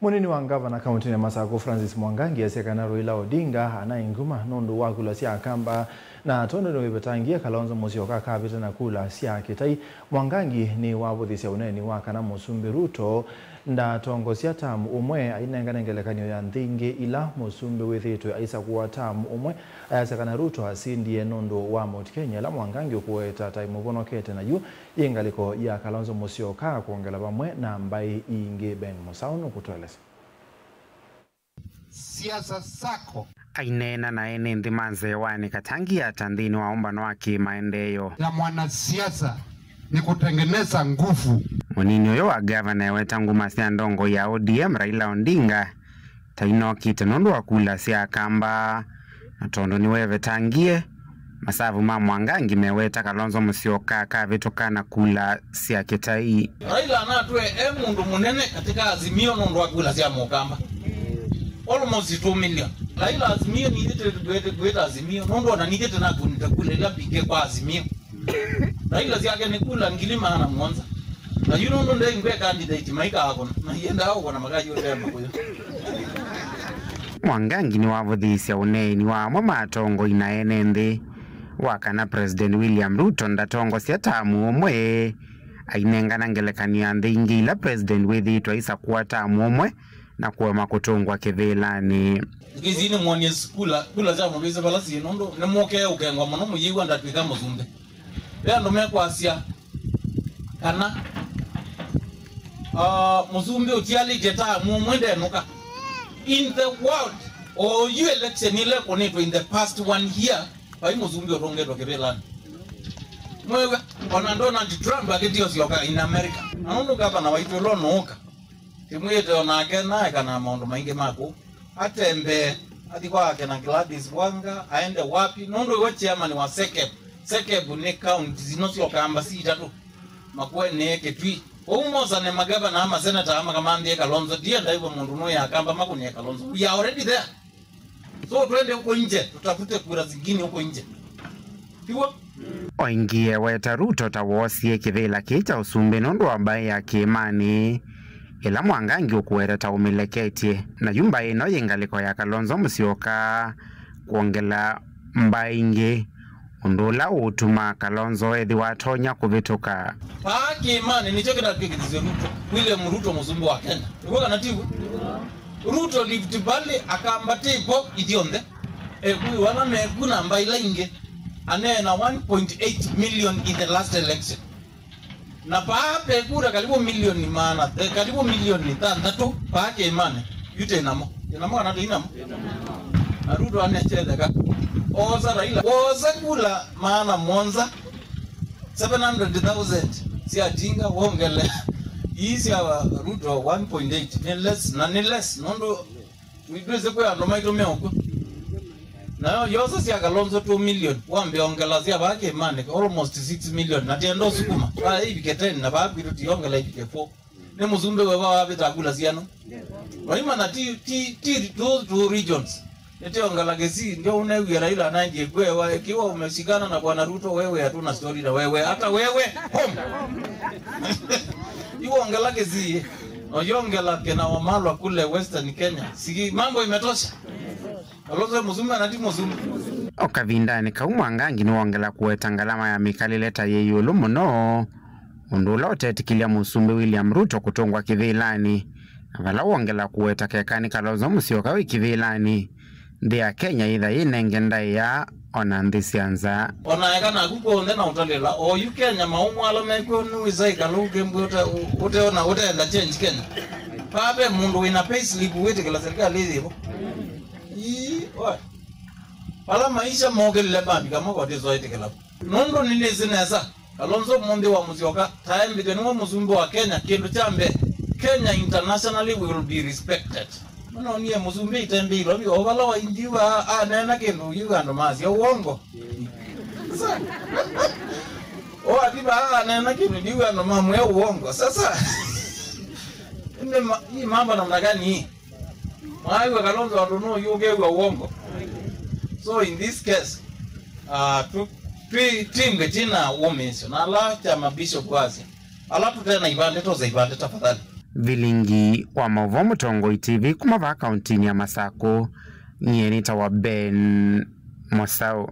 Munini wa gavana kaunti ya Masako Francis Mwangangi asekana Raila Odinga anainguma nundu wa kula cia kamba na tondo no betangia Kalonzo Musyoka kabita na kula cia kitai. Mwangangi ni wabuthisia uneni wa kana Musumbi Ruto nda tongo cia tamu umwe ainenganengelekanyo ya nthingi ila Musumbi withitwe aisa kuwa tamu umwe ayasekana Ruto asindie nundu wa Mount Kenya la Mwangangi ukuweta taimu bonokete na yu ingaliko ya Kalonzo Musyoka kuongela bamwe na mbai ingi Ben Musauno kutueleza siasa sako ainena na ene ndhimanze wani katangia tandhini wa umbano waki maendeyo ya mwanasiasa ni kutengeneza nguvu. Munini uyo wa gavana yaweta nguma sia ndongo ya ODM Raila Odinga tainoki tenondo wa kula sia kamba na tondo niwewe tangie masavu ma Mwangangi meweta Kalonzo Musyoka kavitokana kula sia kitai. Raila anatwe mundu munene katika Azimio nondo wa kula sia mukamba almost 2 million. Raila Azimio nidete gweta Azimio nondo na nidete na kunitakula ila pike kwa Azimio. Raila siake ni kula ngilima na Mwanza na nondo nde ngwe candidate maika hako na yenda hako na magaji yote makuyo. Mwangangi ni wavuthisia uneni wa matongo inaene nthi wakana President William Ruto ndatongo cia tamu umwe ainengana ngelekania nthingi ila President withitwa isa kuwa tamu umwe na kuwa makutungwa kivilani ngizini mwone kula za mubisa balasi nondo nemoke ukengwa muno muyigwa ndatwika muzumbe ndo mekwasia kana muzumbe utiali jeta mumwende nuka in the world or you election ile konetwa in the past 1 year bai muzumbe orongedo kivilani mwewe ona Donald Trump akitio sioka in America anondo gavana waito lo noka timwete ona kena kana maondo maingi mako atembe atikwa kana Gladys Wanga aende wapi nondo we chairman wa Sekeb ne county zinosioka ambasi tatu makwe ne ketwi umoza ne magavana ama senator ama kamandie Kalonzo dia ndaivo mundu no yakamba makunie Kalonzo we are already there so twende huko nje tutafute kura zingine huko nje tiwa oingie weta Ruto tawosie kivila kicha usumbi nondo ambaye ya kimani ila Mwangangi ukuweta taumileketie na yumba ino yengaliko ya Kalonzo Musyoka kuongela mbaingi undula utuma Kalonzo ethi watonya kuvituka paaki imani nicho kinakikizizo Ruto William Ruto muzumbi wa Kenya uko kanatibu Ruto Rift Valley akambate ipo idionde kuyu wana mekuna mbaila inge anena 1.8 million in the last election na paape kura karibu milioni maana karibu milioni 3 paake imani yute namo anato inamo na Ruto anechedeka oza Raila oza kula maana Mwanza 700,000 si atinga wongele isi wa Ruto 1.8 ni less nondo widweze kwa ndo maito meoko na yosa si Kalonzo 2 million wambe ongela sia bake imani almost 6 million na tendo sukuma hivi keteni na babu tu tiongela hivi 4 ne muzumbe wewa wabita kula siano waima na those two regions ete ongela gesi ndio unawe Raila anaje kwewa ikiwa umeshikana na bwana Ruto wewe hatuna story na wewe hata wewe home iwo ongela gesi oyongela kena wamalwa kule Western Kenya siki mambo imetosha Kalonzo muzumbe na timu muzumbe okavindani Mwangangi ni wongela kuweta ngalama ya mikalileta yeyulu muno undula utetikilia Musumbi William Ruto kutongwa kivilani avala wongela kuweta kekani Kalonzo Musyoka kivilani ndia Kenya idha inengenda ya ona ndisianza ona ekana kuko ndena utalela o you Kenya maumu ala meko nuiza ikaluke mbota uteona utaenda change Kenya pape mundu ina payslip wete kala serikali hizo pala maisha mogele bambi kama kwa tizo ite kala nondo nini zineza Kalonzo Mundi wa Musyoka time between wa muzumbi wa Kenya kindu chambe Kenya internationally will be respected. Mano niye muzumbi itembi lobi obala wa indiwa nena kindu Uganda masi ya uongo. O atiba nena kindu Uganda mamu ya uongo. Sasa hii mambo namna gani hii? Maiwe Kalonzo adono yuge wa uongo. So in this case Twinge jina umention ala chama bishop kwazi ala tutena ibande toza ibande tafadhali vilingi wa Mauvo Mutongo TV kumava kauntini ya Masako nyenita wa Ben Mosao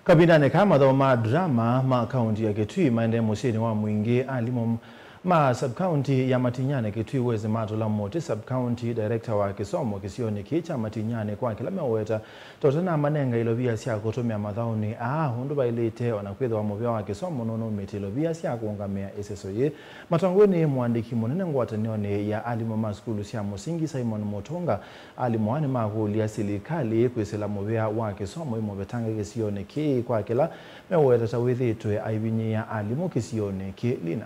kabindane kama ma drama ma kaunti ya Kitui maende musini wa mwingi alimo ma sub-county ya Matinyane Kitui weze mato la mote sub-county director wa Kisomo Kisioni Kicha Matinyane kwa kila meweta totena manenga ilobia siya kutumia madhauni hundu bailete wanakwedha wa mobia wa Kisomo nono meti ilobia siya kuungamea SSOE matangoni muandiki munene ngwatanione ya alimo skulu siya musingi Simon Motonga alimoani mahuli ya silikali kuisela mobia wa Kisomo imobetanga Kisioni Ki kwa kila meweta tawithi tuwe aibinyi ya alimo Kisioni Ki lina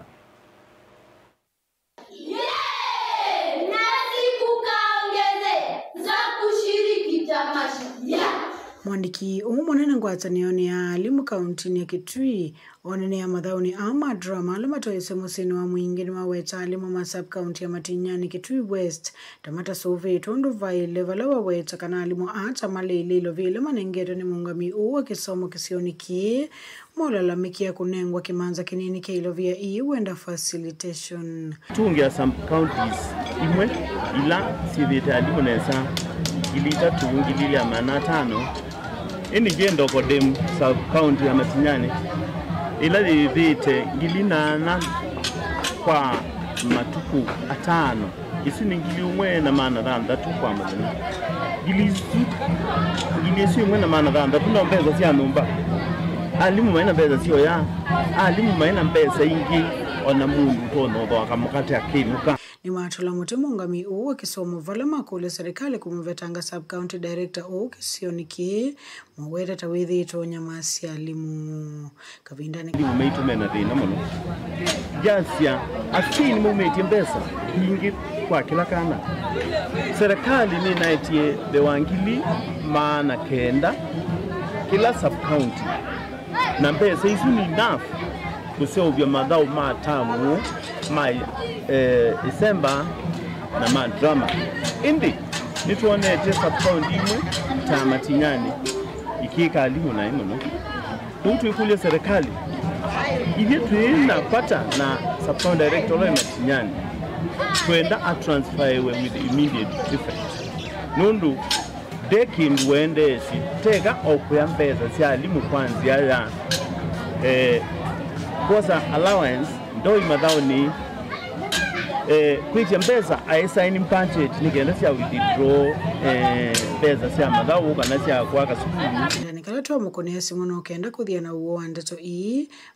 Mwandiki umunene ngwatanione ya alimu kauntini ya Kitui onene ya madhauni ama drama alimatoyese musini wa mwingine waweta alimu ma sub-county ya Matinyane Kitui West tamata sove tondo vaile valawa weta kana alimu ata malele ilo vile manengeto ni mungami uwa Kisomo Kisioni Ki mola la mikia kunengwa kimanza kinini keilo via wenda facilitation tungia some counties imwe ila sivita alimu nesa ilita tuungilili ya manatano ini jendo kodem sub county ya Matinyane ila vite gilinana kwa matuku atano isini ngili umwe na maana dhanda tu kwa Matinyane gilisi umwe na maana dhanda tunaombeza siya numba alimu maina mbeza siyo ya alimu maina mbeza ingi ona mundu tono kwa kamukati akinuka ni matula mungami uwa Kisomo vala makule serikali kumuvetanga sub-county director o Kisioni Ki mwaweta tawithi ito nyamasi alimu kavindane alimu meitu mena dhina mono jasia asini mumeti mbesa hingi kwa kila kana serikali ni naitie bewangili maana kenda kila sub-county na mbesa isu ni enough kuseo vya madhao matamu December na madrama indi nituonete sub-county imwe ta Matinyane ikika alimu na imono mtu ikulia serikali ili tuinapata na sub-county director wa Matinyane kwenda a-transfer with immediate effect nundu deki wende sitega okuya mbeza si alimu kwanzia ya kosa allowance ndo imadhao ni kuitia mbeza aisaini mpante nigenda siya withdraw mbeza siya madhao kana siya kwaka sukulu nikaleto mukone simono kenda kuthia na uo andeto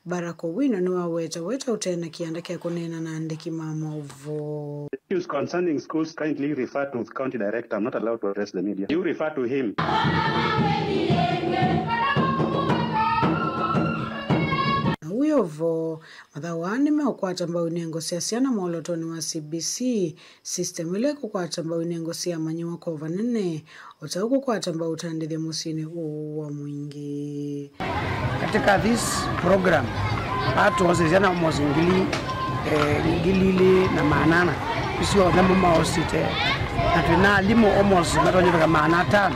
barako wino ni waweta utena kianda kia kunena na andiki Mauvo. Issues concerning schools kindly refer to the county director. I'm not allowed to address the media. You refer to him. Uyovo madhawani meokwata mbao nengo siasiana molotoni wa CBC system ile kukwata mbao nengo siya manyiwa kova nene otauku kwata mbao utandidhe musini uwa mwingi katika this program watu wasiziana mozingili ngilili na maanana isiwa nambu maosite na tuna limo almost matonyo kama maana tano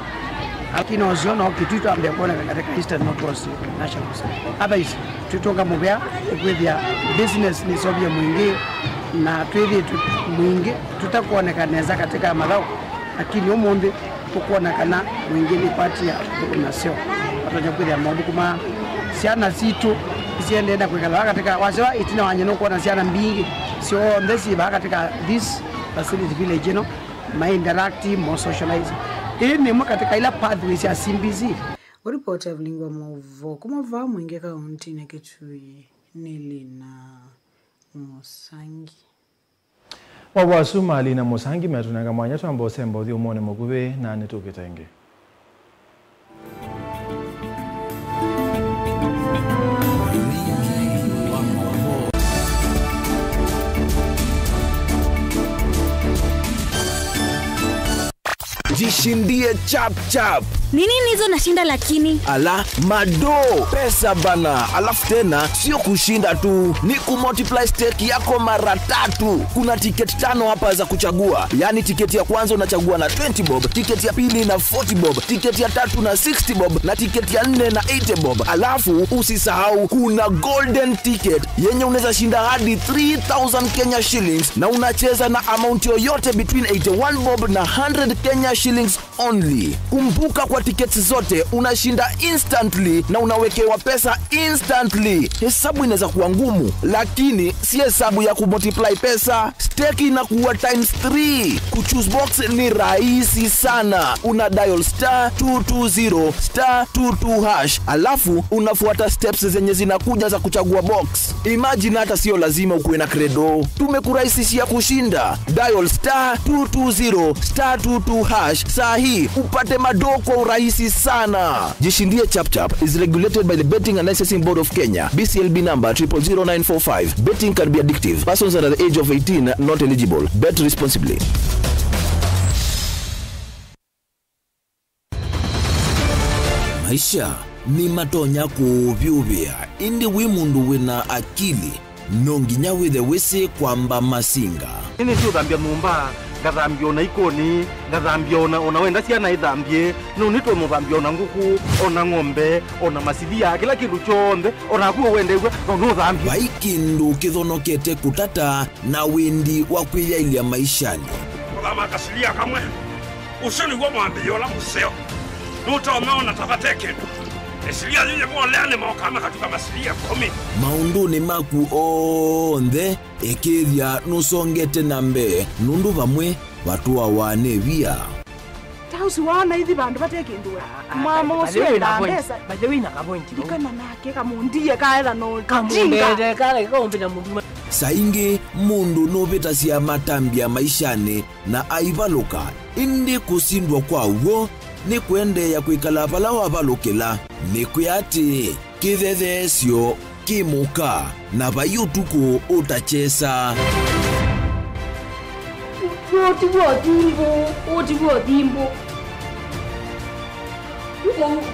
lakini oziona okituito ambe kuona katika Eastern Northwest National hapa hizi tutonga mubya kwithia business ni sobya mwingi na twethi mwingi tutakuonekaneza katika madhao lakini umundi tukuonekana mwingi ni party ya nasio watonya kwithia maundu kuma siana situ isiende na kwikala katika wasewa itina wanyeno kuona siana mbingi sio ndesi ba katika this facility village my interactive more socializing ili ni katika ila pathways ya CBC Uripoti ya Vilingwa Mauvo kumava mwingi kaunti ya Kitui Nilina Musangi. Wawasuma Alina Musangi metunanga mwanya twambo sembo thi umone mugube na nitukitenge. Jishindie chap chap. Nini nizo nashinda lakini? Ala, mado, pesa bana. Alafu tena, sio kushinda tu, ni kumultiply stake yako mara 3. Kuna tiketi 5 hapa za kuchagua. Yani tiketi ya kwanza unachagua na 20 bob, tiketi ya pili na 40 bob, tiketi ya 3 na 60 bob, na tiketi ya 4 na 80 bob. Alafu, usisahau, kuna golden ticket, yenye unaweza shinda hadi 3,000 Kenya shillings, na unacheza na amount yoyote between 81 bob na 100 Kenya shillings only. Kumbuka kwa tickets zote unashinda instantly na unawekewa pesa instantly. Hesabu inaweza kuwa ngumu, lakini si hesabu ya kumultiply pesa. Stake inakuwa times 3. Kuchoose box ni rahisi sana. Una dial *220*22#, alafu unafuata steps zenye zinakuja za kuchagua box. Imagine hata sio lazima ukuwe na credo. Tumekurahisishia kushinda. Dial *220*22# sahi upate madoko rahisi sana. Jishindie chap chap is regulated by the Betting and Licensing Board of Kenya. BCLB number 000945. Betting can be addictive. Persons under the age of 18 not eligible. Bet responsibly. Maisha ni matonya kuvyuvia. Indi wimundu wina akili nonginya withe wisi kwamba masinga. Ini sio dhambia mumba, ngathambia ona ikoni, ngathambia ona wenda ciana ithambie, no nitwe muthambia ona nguku, ona ng'ombe, ona masilia, kila kindu chonde, ona kuo wende gwe, no thambia. Baikindu kithonokete kutata na windi wa kwiyailia maishani. Kama kasilia kamwe, usoni gwa mwambio la museo. Nuta umeona tafateke. Esilia yeye mwalene mwakama katika masilia 10. Maunduni maku onthe ekethia nusongete nambe nundu vamwe watu wawane via. Tausi wana hithi bandu batekindwe. Mama uswe na pesa. Baje wina ka point. Dikana nake kamundie kaela no kamundede kale kombe na mundu. Saingi mundu noveta cia matambia maishani na aivaluka. Indi kusindwa kwa uo ni kwende ya kuikala pala wavalukila. Ni kuyati kithethesio kimuka na vayutuku utachesa. Oti wo dimbo.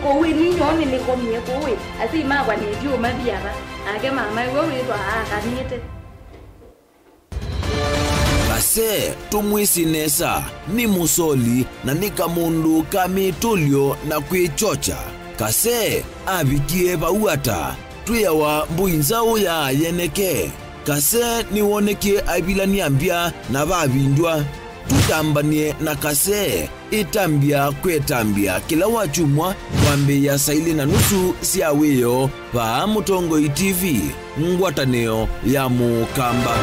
Ko we ni nyone ni ko mie ko we. Asi ma kwa ni dio mabiara. Ake mama go we kwa kanite. Kase tumwisi nesa ni musoli na nika mundu kamitulio na kwichocha. Kase abikie bauata tuyawa mbuinzao ya yeneke. Kase ni woneke abilani ambia na babindwa. Tutambanie na kase itambia kwetambia kila wachumwa wambe ya saili na nusu siaweyo pa Mutongo TV ngwataneo ya Mukamba.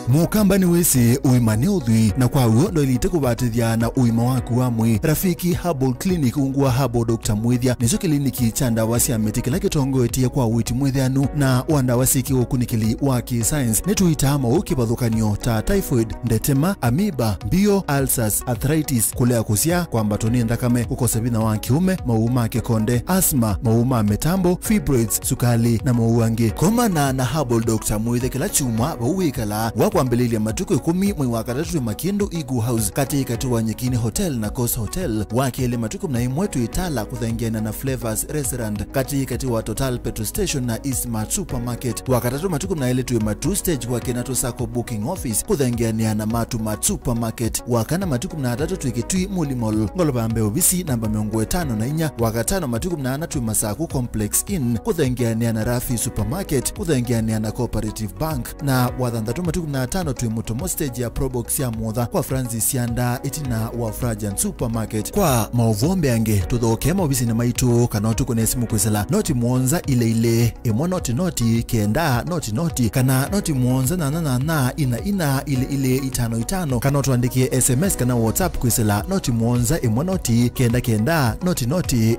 Mukamba ni wese uimane udhui na kwa uo ndo ilite kubatithia na uima waku wa mwi. Rafiki Herbal Clinic ungua Herbal Dr. Mwithia nizo kliniki cha ndawa cia miti kila kitongo etie kwa witi mwithianu na wandawa siki ukunikili wa ki-science nituita mauki bathukanio ta typhoid, ndetema, amoeba, bio, ulcers, arthritis, kulea kusia kwa mbatoni ndakame, kukosa bina wa kiume, mauma kikonde, asthma, mauma metambo, fibroids, sukali na mauange. Komana na Herbal Dr. Mwithia kila chumwa wauikala kwa mbeleli ya matuko 10 mwe wa katatu Makindu Igu House katika tuwa Nyekini Hotel na Coast Hotel wakele matuko na imwetu itala kuthangiana na Flavors Restaurant katika tuwa Total Petrol Station na Eastmart Supermarket wakatatu matuko na ile tuwe Matu Stage wakena Sako Booking Office kuthangiana na Matu Supermarket wakana matuko na atatu tuikitui Muli Mall ngoloba ambe obisi namba 5 na inya wakatano matuko na ana tuwe Masaku Complex Inn kuthangiana na Rafi Supermarket kuthangiana na Cooperative Bank na wadhandatu matuko na 15 twi mutomo stage ya Probox ya motha kwa Francis Yanda itina wa Fragrant Supermarket. Kwa mauvombe ange tuthoke mobisi na maitu kana tukonesi mukwesela noti muonza ile emo noti kenda noti kana noti muonza na ina ile 55 kana tuandikie SMS kana WhatsApp kwesela noti muonza emo noti kenda noti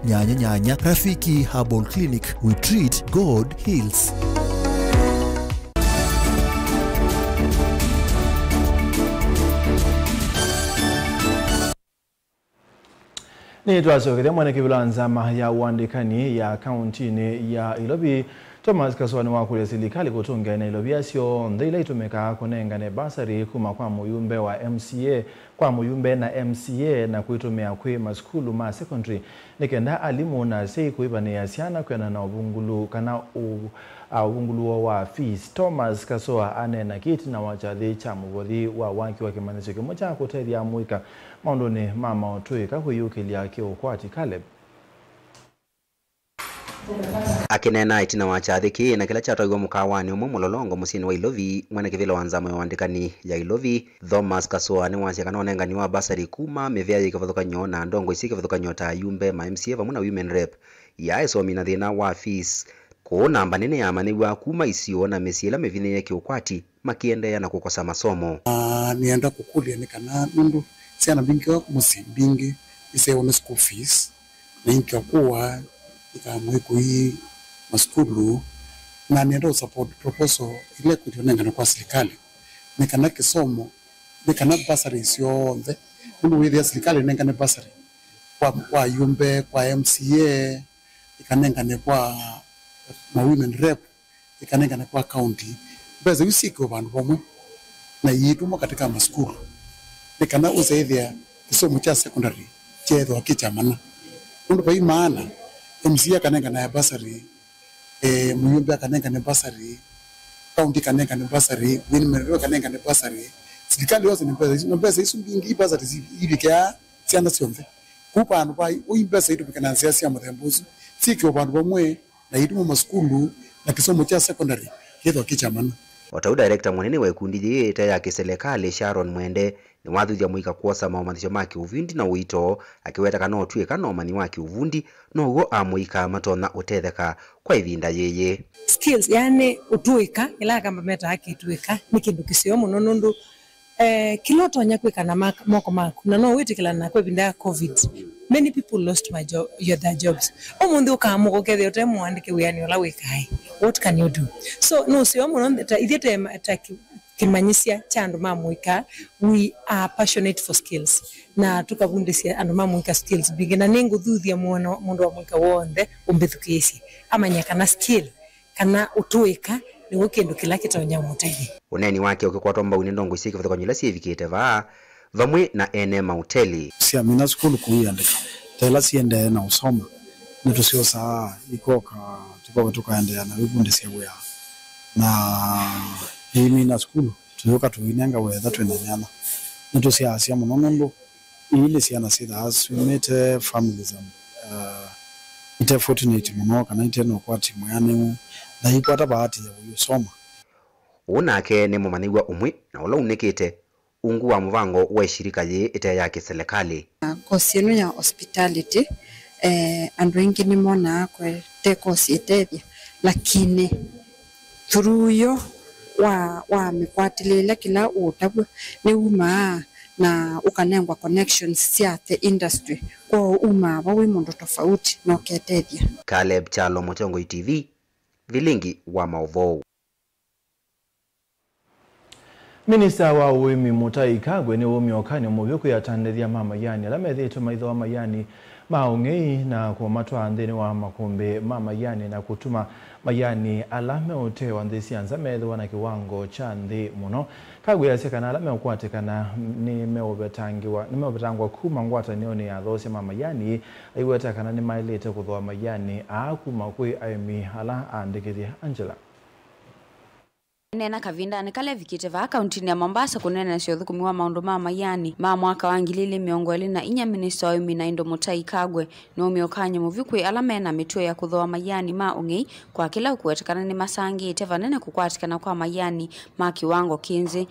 nyanya. Rafiki Herbal Clinic, we treat, God heals. Ni twasogere mwana kibula nzama ya uandikani ya kauntini ya Ilobi. Thomas Kaswani wa kule serikali kutunga na Ilobi asio ndile itumeka kunenga ne basari kuma kwa muyumbe wa MCA kwa muyumbe na MCA na kuitumia kwe maskulu ma secondary nikenda alimu na sei kuiba ne yasiana kwa na ubungulu kana ubungulu wa fees. Thomas Kaswa anena kiti na wachadhi cha mugodi wa wanki wa kimanisho kimocha kuteria muika maondoni mama otuika huyukili yake ukwati Caleb. Akinena itina wachathiki na kila chatoigwa mukawani umwe mulolongo musini wa Ilovi mwana kivila wanzamo ya wandikani ya Ilovi. Thomas Kaswa ni wansi kana onengani wa basari kuma mevea yikavathukanyo na ndongo isi kavathukanywa ta yumbe ma MCA vamuna women rep ya esomi na thina wa fees ko namba nene ya maniwa kuma isio na mesiela mevine yake ukwati makiendea na kukosa masomo. Nienda kukulia ni kana nundu siana bingi wa musimbingi ise one school fees na inki kuwa ikamweko hii maskulu na nienda support proposal ile kutionenga na kwa serikali nikana kisomo nikana basari isio nde nundu withia serikali nenga ne basari kwa yumbe kwa MCA ikanenga ne kwa ma women rep ikanenga ne kwa county beza usiko vandu vamwe na yituma katika maskulu nikana usaidhia kisomo cha secondary chedo akichamana nundu pai maana MCA kanenga na basari muyumbe kanenga na basari county kanenga na basari women kanenga na basari serikali yose ni pesa isu mbingi basari ibikya siana sionze kupa anu pai uimbesa itu bikana siasa muthembuzu sikyo bandu bamwe na itu maskulu na kisomo cha secondary kedo akichamana. Otau director munene wa ikundi yeta ya kiserikali Sharon Mwende ni wathuthia muika kuosa maumanisho maki uvundi na uito akiweta kana otue kana omani wake uvundi no ugo amuika matona utetheka kwa ivinda yeye skills yani utuika ila kamba meta haki utuika ni kindu kisio muno nundu kiloto nyakwika na moko maku na no witikila na kwa ivinda covid many people lost their jobs omundi ukamuko kethe otemu andike wiani ola wikai what can you do so no sio muno itete kimanyisia chandu mamuika we are passionate for skills na tukavundisia andu mamuika skills bigina nengo thuthia muno mundu wa muika wonde umbithukisi amanya kana skill kana utuika ni wokindu kila kitonya mutegi uneni wake ukikwatwa mbau ndongo isiki kwa nyila sievikete vamwe na NM hoteli siamina skulu kuiandika tela siende na usoma nitusio saa ikoka tukaendelea na wibundisia wea na hii na skulu tuyoka tuinanga wetha twenanyana nitusia asia munonondo ile siana sida as we met families ite fortunate muno kana ite no kwa timu yani na ikwata bahati ya uyosoma unake ni mumanigwa umwe na ula unekete ungu wa mvango wa shirika ye ite ya kiserikali kosi yenu ya hospitality andu wengi ni mona kwe te kosi itethia lakini through wa mikwatilela kila utabwa ni uma na ukanengwa connections cia the industry kwa uma bawe mundu tofauti no ketethia. Caleb Chalo, Mutongo TV, Vilingi wa Mauvou. Minista wa uimi Mutahi Kagwe ni umi okani mubyoku ya tandethia mama yani alamethitu maitho wa mayani maungei na kwa matwa andhini wa makumbi mama yani na kutuma mayani alame ote wa ndesi anza medho na kiwango cha ndi muno. Kagwe ya seka na alame ukwatikana ni meobetangwa kuma ngwata nioni ya dhose mama yani aiweta kana ni mailete kudhoa mayani kuma kwe aimi hala andikithia Angela. Nena Kavinda nikale vikite va kaunti ya Mombasa kunena sio thukumiwa maundu ma mayani ma mwaka wa 2024 minister wa Umi na Indo Mutai Kagwe no miokanya muvikwe alamena mituo ya kuthoa mayani ma ungi kwa kila ukuetekana ni masangi tevanene kukwatikana kwa mayani ma kiwango kinzi.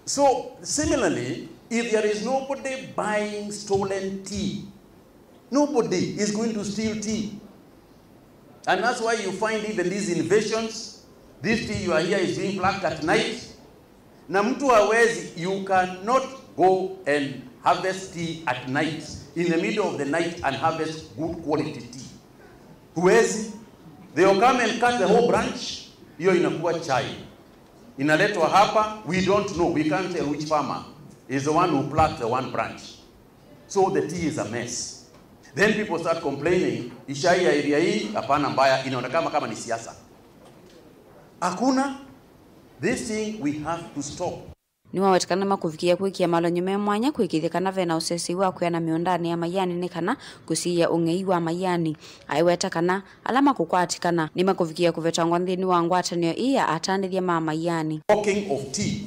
So similarly, if there is nobody buying stolen tea, nobody is going to steal tea. And that's why you find even these invasions. This tea you are here is being plucked at night. Na mtu hawezi, you cannot go and harvest tea at night, in the middle of the night, and harvest good quality tea. Huwezi. They will come and cut the whole branch. Hiyo inakuwa chai. Inaletwa hapa, we don't know. We can't tell which farmer is the one who plucked the one branch. So the tea is a mess. Then people start complaining, ishai ya area hii, hapana mbaya, inaonekana kama ni siasa. Hakuna. This thing we have to stop. Niwa wetikana makufikia kuikia malonyo mwanya kuikithikana vena usesi wa kuyana miondani ya mayani nikana kusiya ungei wa mayani. Aiwetakana alama kukwatikana ni makufikia kuvetangwa ndini wa ngwatanio iya atandithia ma mayani. Talking of tea,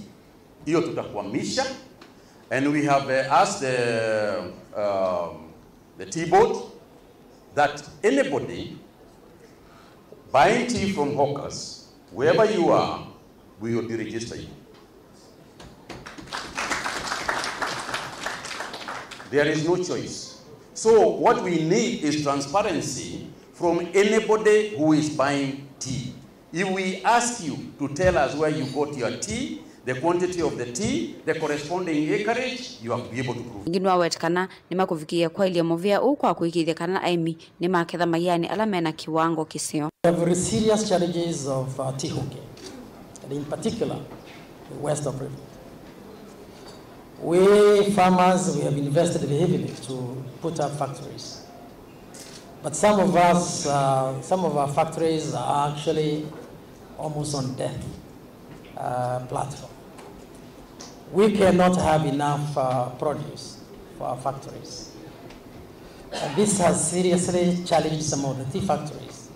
hiyo tutakwamisha, and we have asked the tea board that anybody buying tea from hawkers, wherever you are, we will deregister you. There is no choice. So what we need is transparency from anybody who is buying tea. If we ask you to tell us where you got your tea, the quantity of the tea, the corresponding acreage, you have to be able to prove. Nginwa wetikana ni makufikia kwa ile movia ukwa kuikithikana aimi ni maketha mayani alamena kiwango kisio. We have very serious challenges of tea hawking, and in particular, the west of River. We farmers, we have invested heavily to put up factories. But some of us, some of our factories are actually almost on death platform. We cannot have enough produce for our factories. And this has seriously challenged some of the tea factories,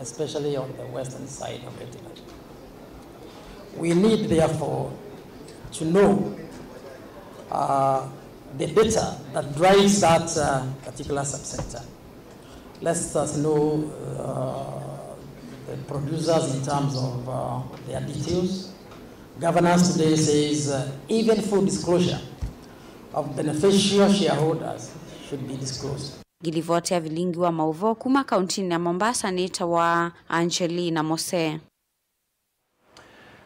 especially on the western side of Italy. We need, therefore, to know the data that drives that particular subsector. Let us know the producers in terms of their details. Governance today says even full disclosure of beneficial shareholders should be disclosed. Gilivotea vilingi wa mauvo kuma kauntini ya Mombasa nita wa Angelina Mose.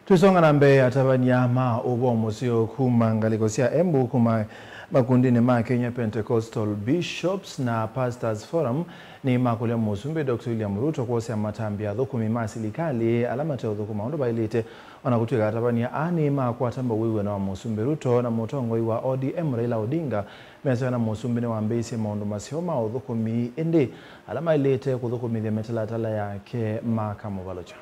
Tusonga na mbe atabania ma ubo musio kuma ngalikosia embu kuma makundini ma Kenya Pentecostal Bishops na Pastors Forum ni makulia musumbe Dr. William Ruto kwa matambia dhukumi masilikali alama teo dhukuma ondo bailite wanakutuika atabania ani kwa tamba wiwe na musumbe Ruto na motongo iwa ODM Raila Odinga mesewa na musumbe ni wambesi maondo masioma o dhukumi ende alama ilite kudhukumi the metalatala yake makamu balocha.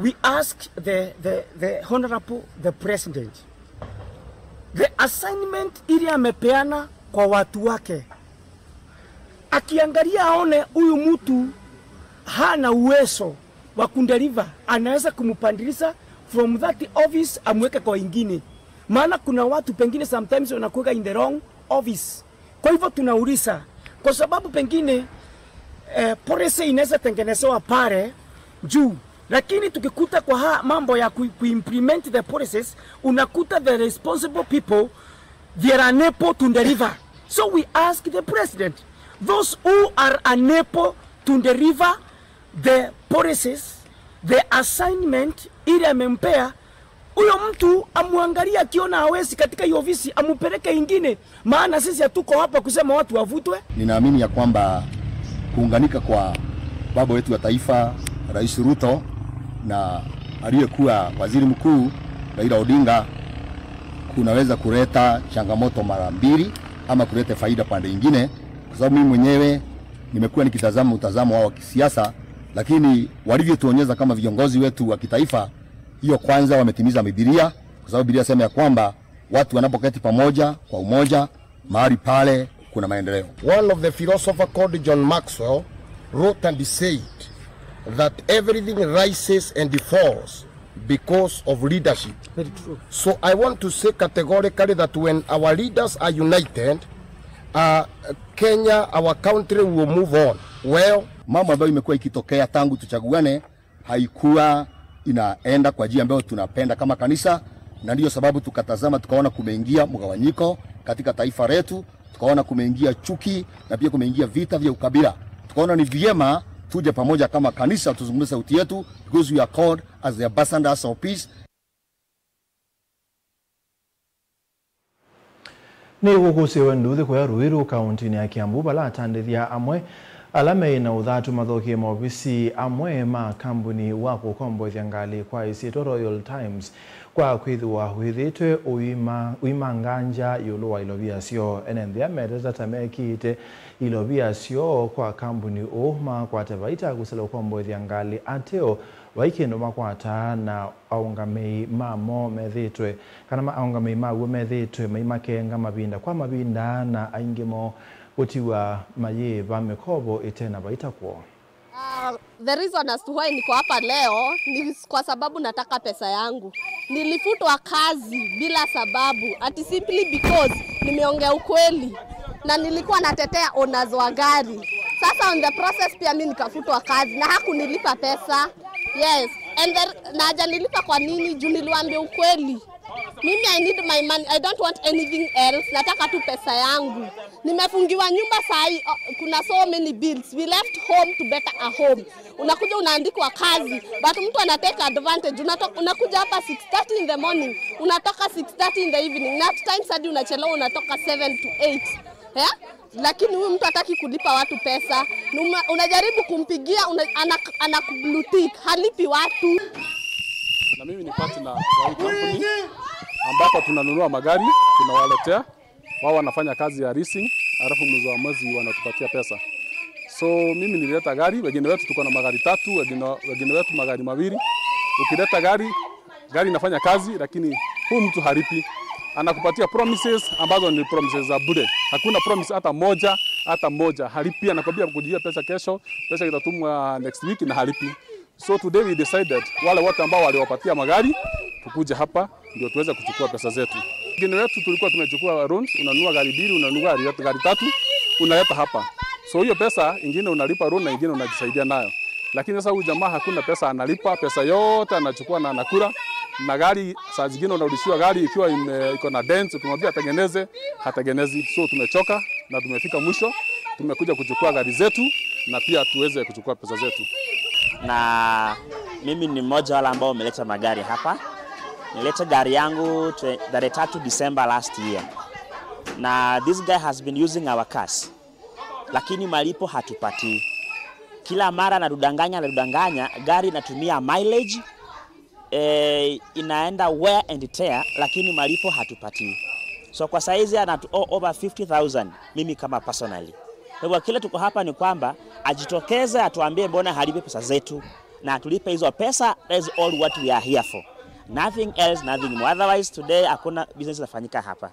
We ask the Honorable the President, the assignment ili amepeana kwa watu wake, akiangalia aone huyu mtu hana uwezo wa kundeliver, anaweza kumpandilisha from that office amweke kwa ingine. Maana kuna watu pengine sometimes wanakuweka in the wrong office. Kwa hivyo tunauliza, kwa sababu pengine policy inaweza tengenezewa pale juu, lakini tukikuta kwa mambo ya kuimplement the policies, unakuta the responsible people, they are unable to deliver. So we ask the President, those who are unable to deliver the policies, the assignment ili amempea, Huyo mtu amuangalia akiona hawezi katika hiyo ofisi amupeleke ingine, maana sisi hatuko hapa kusema watu wavutwe. Ninaamini ya kwamba kuunganika kwa baba wetu wa taifa Rais Ruto na aliyekuwa waziri mkuu Raila Odinga kunaweza kuleta changamoto mara mbili ama kuleta faida pande nyingine, kwa sababu mimi mwenyewe nimekuwa nikitazama utazamo wao wa kisiasa, lakini walivyotuonyesha kama viongozi wetu wa kitaifa, hiyo kwanza wametimiza Biblia, kwa sababu Biblia inasema ya kwamba watu wanapoketi pamoja kwa umoja, mahali pale kuna maendeleo. One of the philosophers called John Maxwell wrote and said that everything rises and falls because of leadership. Very true. So I want to say categorically that when our leaders are united, Kenya, our country will move on. Well, mambo ambayo imekuwa ikitokea tangu tuchaguane haikuwa inaenda kwa njia ambayo tunapenda kama kanisa, na ndio sababu tukatazama tukaona kumeingia mgawanyiko katika taifa letu, tukaona kumeingia chuki na pia kumeingia vita vya ukabila. Tukaona ni vyema tuje pamoja kama kanisa tuzungumze sauti yetu, because we are called as the ambassadors of peace. Ni gukusiwe nduthi kwa Ruiru kaunti ya Kiambu bala tandithia amwe alame na uthatu mathokie maofisi amwe ma kambuni wa kukombothia ngali kwa isito Royal Times kwa kwithwa withitwe uima nganja yulu wa ilovia sio enenthia meteta tamekite ilovia sio kwa kambuni ma kwa tevaita kusela kukombothia ngali ateo waikendo makwata na aungamei mamo methitwe kana aungamei maguo methitwe maimakenga mabinda kwa mabinda na aingemo utiwa mayiva mikobo itena baita kwa. The reason as to why niko hapa leo ni kwa sababu nataka pesa yangu. Nilifutwa kazi bila sababu, ati simply because nimeongea ukweli na nilikuwa natetea owners wa gari. Sasa on the process pia mimi nikafutwa kazi na hakunilipa pesa. Yes, and then na hajanilipa kwa nini? Juu niliwaambia ukweli. Mimi I need my money. I don't want anything else. Nataka tu pesa yangu. Nimefungiwa nyumba sahi, kuna so many bills. We left home to better a home. Unakuja unaandikwa kazi, but mtu anateka advantage. Unakuja hapa 6:30 in the morning, unatoka 6:30 in the evening. Na at times hadi unachelewa unatoka 7 to 8. Yeah? Lakini huyu mtu hataki kulipa watu pesa. Unajaribu kumpigia, anakublutik, halipi watu. Na mimi ni partner wa hii company ambapo tunanunua magari, tunawaletea. Wao wanafanya kazi ya leasing, alafu mwisho wa mwezi wanatupatia pesa. So mimi nilileta gari, wengine wetu tuko na magari 3, wengine wetu magari 2. Ukileta gari inafanya kazi, lakini huyu mtu halipi. Anakupatia promises ambazo ni promises za bure. Hakuna promise hata moja, halipi. Anakwambia kujia pesa kesho, pesa itatumwa next week na halipi. So today we decided wale wote ambao waliwapatia magari tukuje hapa ndio tuweze kuchukua pesa zetu. Wengine wetu tulikuwa tumechukua loans, unanunua gari 2, unanunua gari 3, unaleta hapa. So hiyo pesa ingine unalipa loan na ingine unajisaidia nayo. Lakini sasa huyu jamaa hakuna pesa analipa, pesa yote anachukua na anakula. Na gari saa zingine unarudishiwa gari ikiwa iko na dents, ukimwambia atengeneze, hatengenezi. So tumechoka na tumefika mwisho. Tumekuja kuchukua gari zetu na pia tuweze kuchukua pesa zetu. Na mimi ni mmoja wale ambao wameleta magari hapa. Nileta gari yangu tarehe 3 December last year. Na this guy has been using our cars. Lakini malipo hatupati. Kila mara anadanganya, gari inatumia mileage, inaenda wear and tear, lakini malipo hatupati. So kwa saizi over 50,000 mimi kama personally. Kwa hivyo kile tuko hapa ni kwamba ajitokeze atuambie mbona halipi pesa zetu na tulipe hizo pesa. That is all what we are here for. Nothing else, nothing more. Otherwise today hakuna business inafanyika hapa.